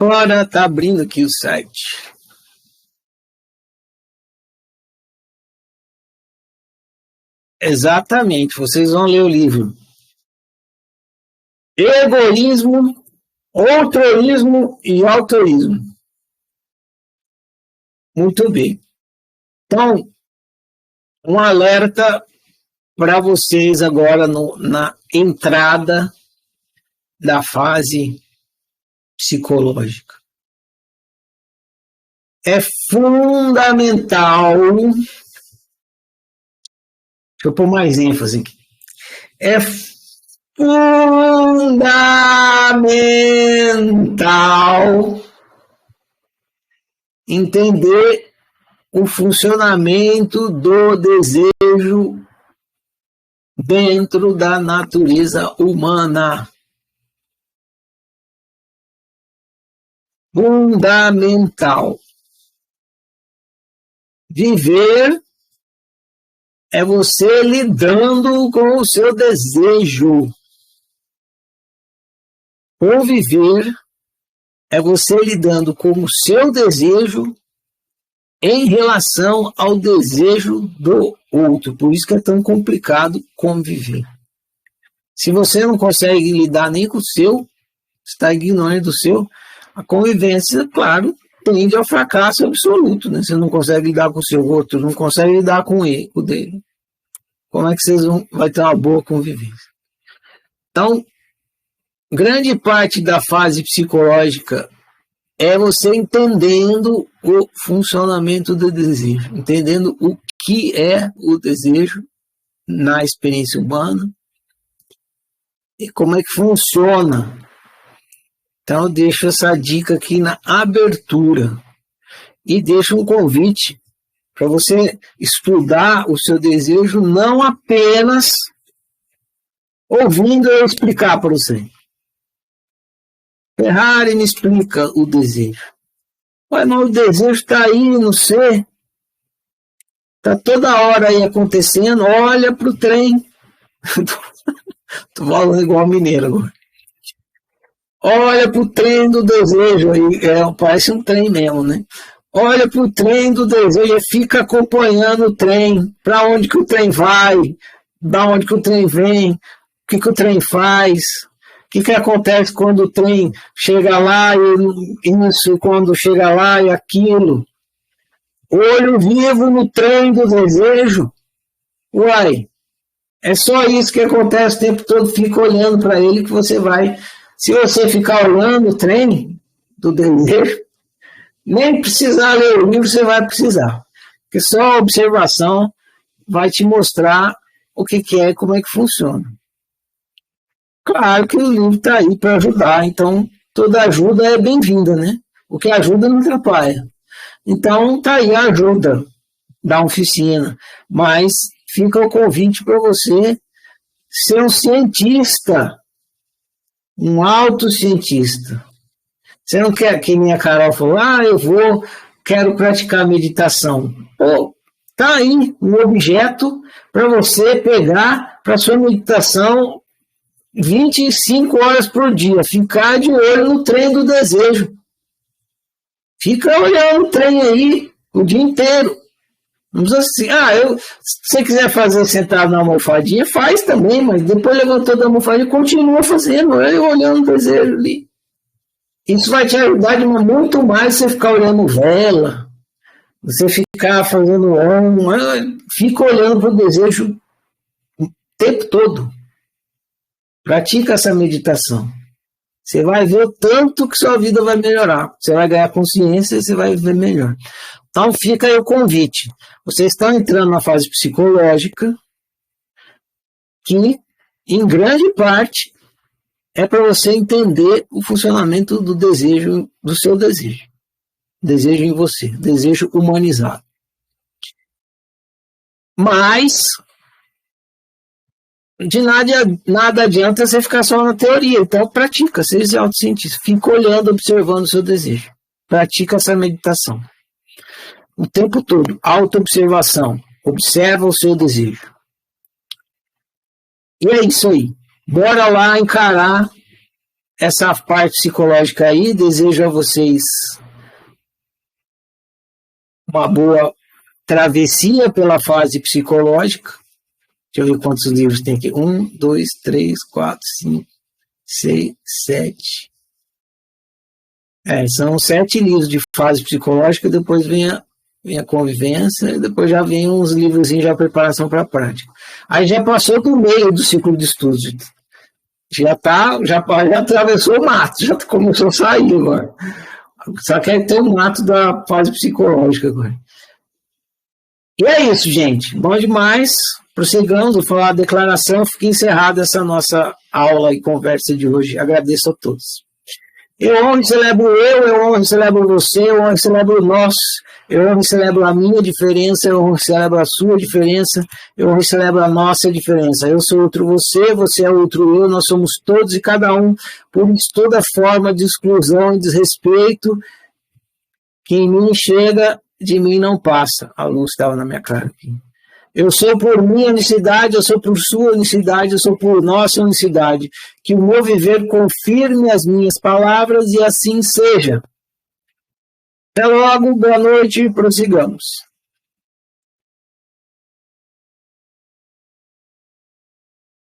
Agora tá abrindo aqui o site. Exatamente, vocês vão ler o livro. Egoísmo, outroísmo e autoísmo. Muito bem. Então, um alerta para vocês agora na entrada da fase psicológica. É fundamental, deixa eu pôr mais ênfase aqui, é fundamental entender o funcionamento do desejo dentro da natureza humana. Fundamental. Viver é você lidando com o seu desejo. Conviver é você lidando com o seu desejo em relação ao desejo do outro. Por isso que é tão complicado conviver. Se você não consegue lidar nem com o seu, está ignorando do seu, a convivência, claro, tende ao fracasso absoluto, né? Você não consegue lidar com o seu outro, não consegue lidar com ele, com o dele. Como é que vocês vão ter uma boa convivência? Então, grande parte da fase psicológica é você entendendo o funcionamento do desejo, entendendo o que é o desejo na experiência humana e como é que funciona. Então, eu deixo essa dica aqui na abertura e deixo um convite para você estudar o seu desejo, não apenas ouvindo eu explicar para você. Ferrari me explica o desejo. Mas o desejo está aí no ser. Está toda hora aí acontecendo. Olha para o trem. Estou falando igual mineiro agora. Olha para o trem do desejo. Parece um trem mesmo, né? Olha para o trem do desejo e fica acompanhando o trem. Para onde que o trem vai? Da onde que o trem vem? O que que o trem faz? O que acontece quando o trem chega lá e isso, quando chega lá e aquilo? Olho vivo no trem do desejo. Uai, é só isso que acontece o tempo todo, fica olhando para ele que você vai. Se você ficar olhando o trem do desejo, nem precisar ler o livro você vai precisar. Porque só a observação vai te mostrar o que é e como é que funciona. Claro que o livro está aí para ajudar, então toda ajuda é bem-vinda, né? O que ajuda não atrapalha. Então está aí a ajuda da oficina, mas fica o convite para você ser um cientista, um autocientista. Você não quer, que nem a Carol falou, quero praticar meditação. Pô, tá aí um objeto para você pegar para sua meditação 25 horas por dia, ficar de olho no trem do desejo. Fica olhando o trem aí o dia inteiro. Não precisa assim, se você quiser fazer sentado na almofadinha, faz também, mas depois levantou da almofadinha, continua fazendo, olhando o desejo ali. Isso vai te ajudar muito mais você ficar olhando vela, você ficar fazendo fica olhando para o desejo o tempo todo. Pratica essa meditação. Você vai ver o tanto que sua vida vai melhorar. Você vai ganhar consciência e você vai ver melhor. Então fica aí o convite. Vocês estão entrando na fase psicológica, que em grande parte é para você entender o funcionamento do desejo, do seu desejo. Desejo em você, desejo humanizado. Mas de nada adianta você ficar só na teoria. Então pratica, seja autocientista. Fica olhando, observando o seu desejo. Pratica essa meditação. O tempo todo, autoobservação. Observa o seu desejo. E é isso aí. Bora lá encarar essa parte psicológica aí. Desejo a vocês uma boa travessia pela fase psicológica. Deixa eu ver quantos livros tem aqui. 1, 2, 3, 4, 5, 6, 7. São 7 livros de fase psicológica, depois vem a convivência, e depois já vem uns livros já preparação para a prática. Aí já passou do meio do ciclo de estudos. Já atravessou o mato, já começou a sair agora. Só que aí tem o mato da fase psicológica agora. E é isso, gente. Bom demais. Prossigamos, vou falar a declaração. Fica encerrada essa nossa aula e conversa de hoje. Agradeço a todos. Eu honro e celebro eu honro e celebro você, eu honro e celebro nós, eu honro e celebro a minha diferença, eu honro e celebro a sua diferença, eu honro e celebro a nossa diferença. Eu sou outro você, você é outro eu, nós somos todos e cada um, por isso toda forma de exclusão e desrespeito que em mim chega, de mim não passa. A luz estava na minha cara aqui. Eu sou por minha unicidade, eu sou por sua unicidade, eu sou por nossa unicidade. Que o meu viver confirme as minhas palavras e assim seja. Até logo, boa noite e prossigamos.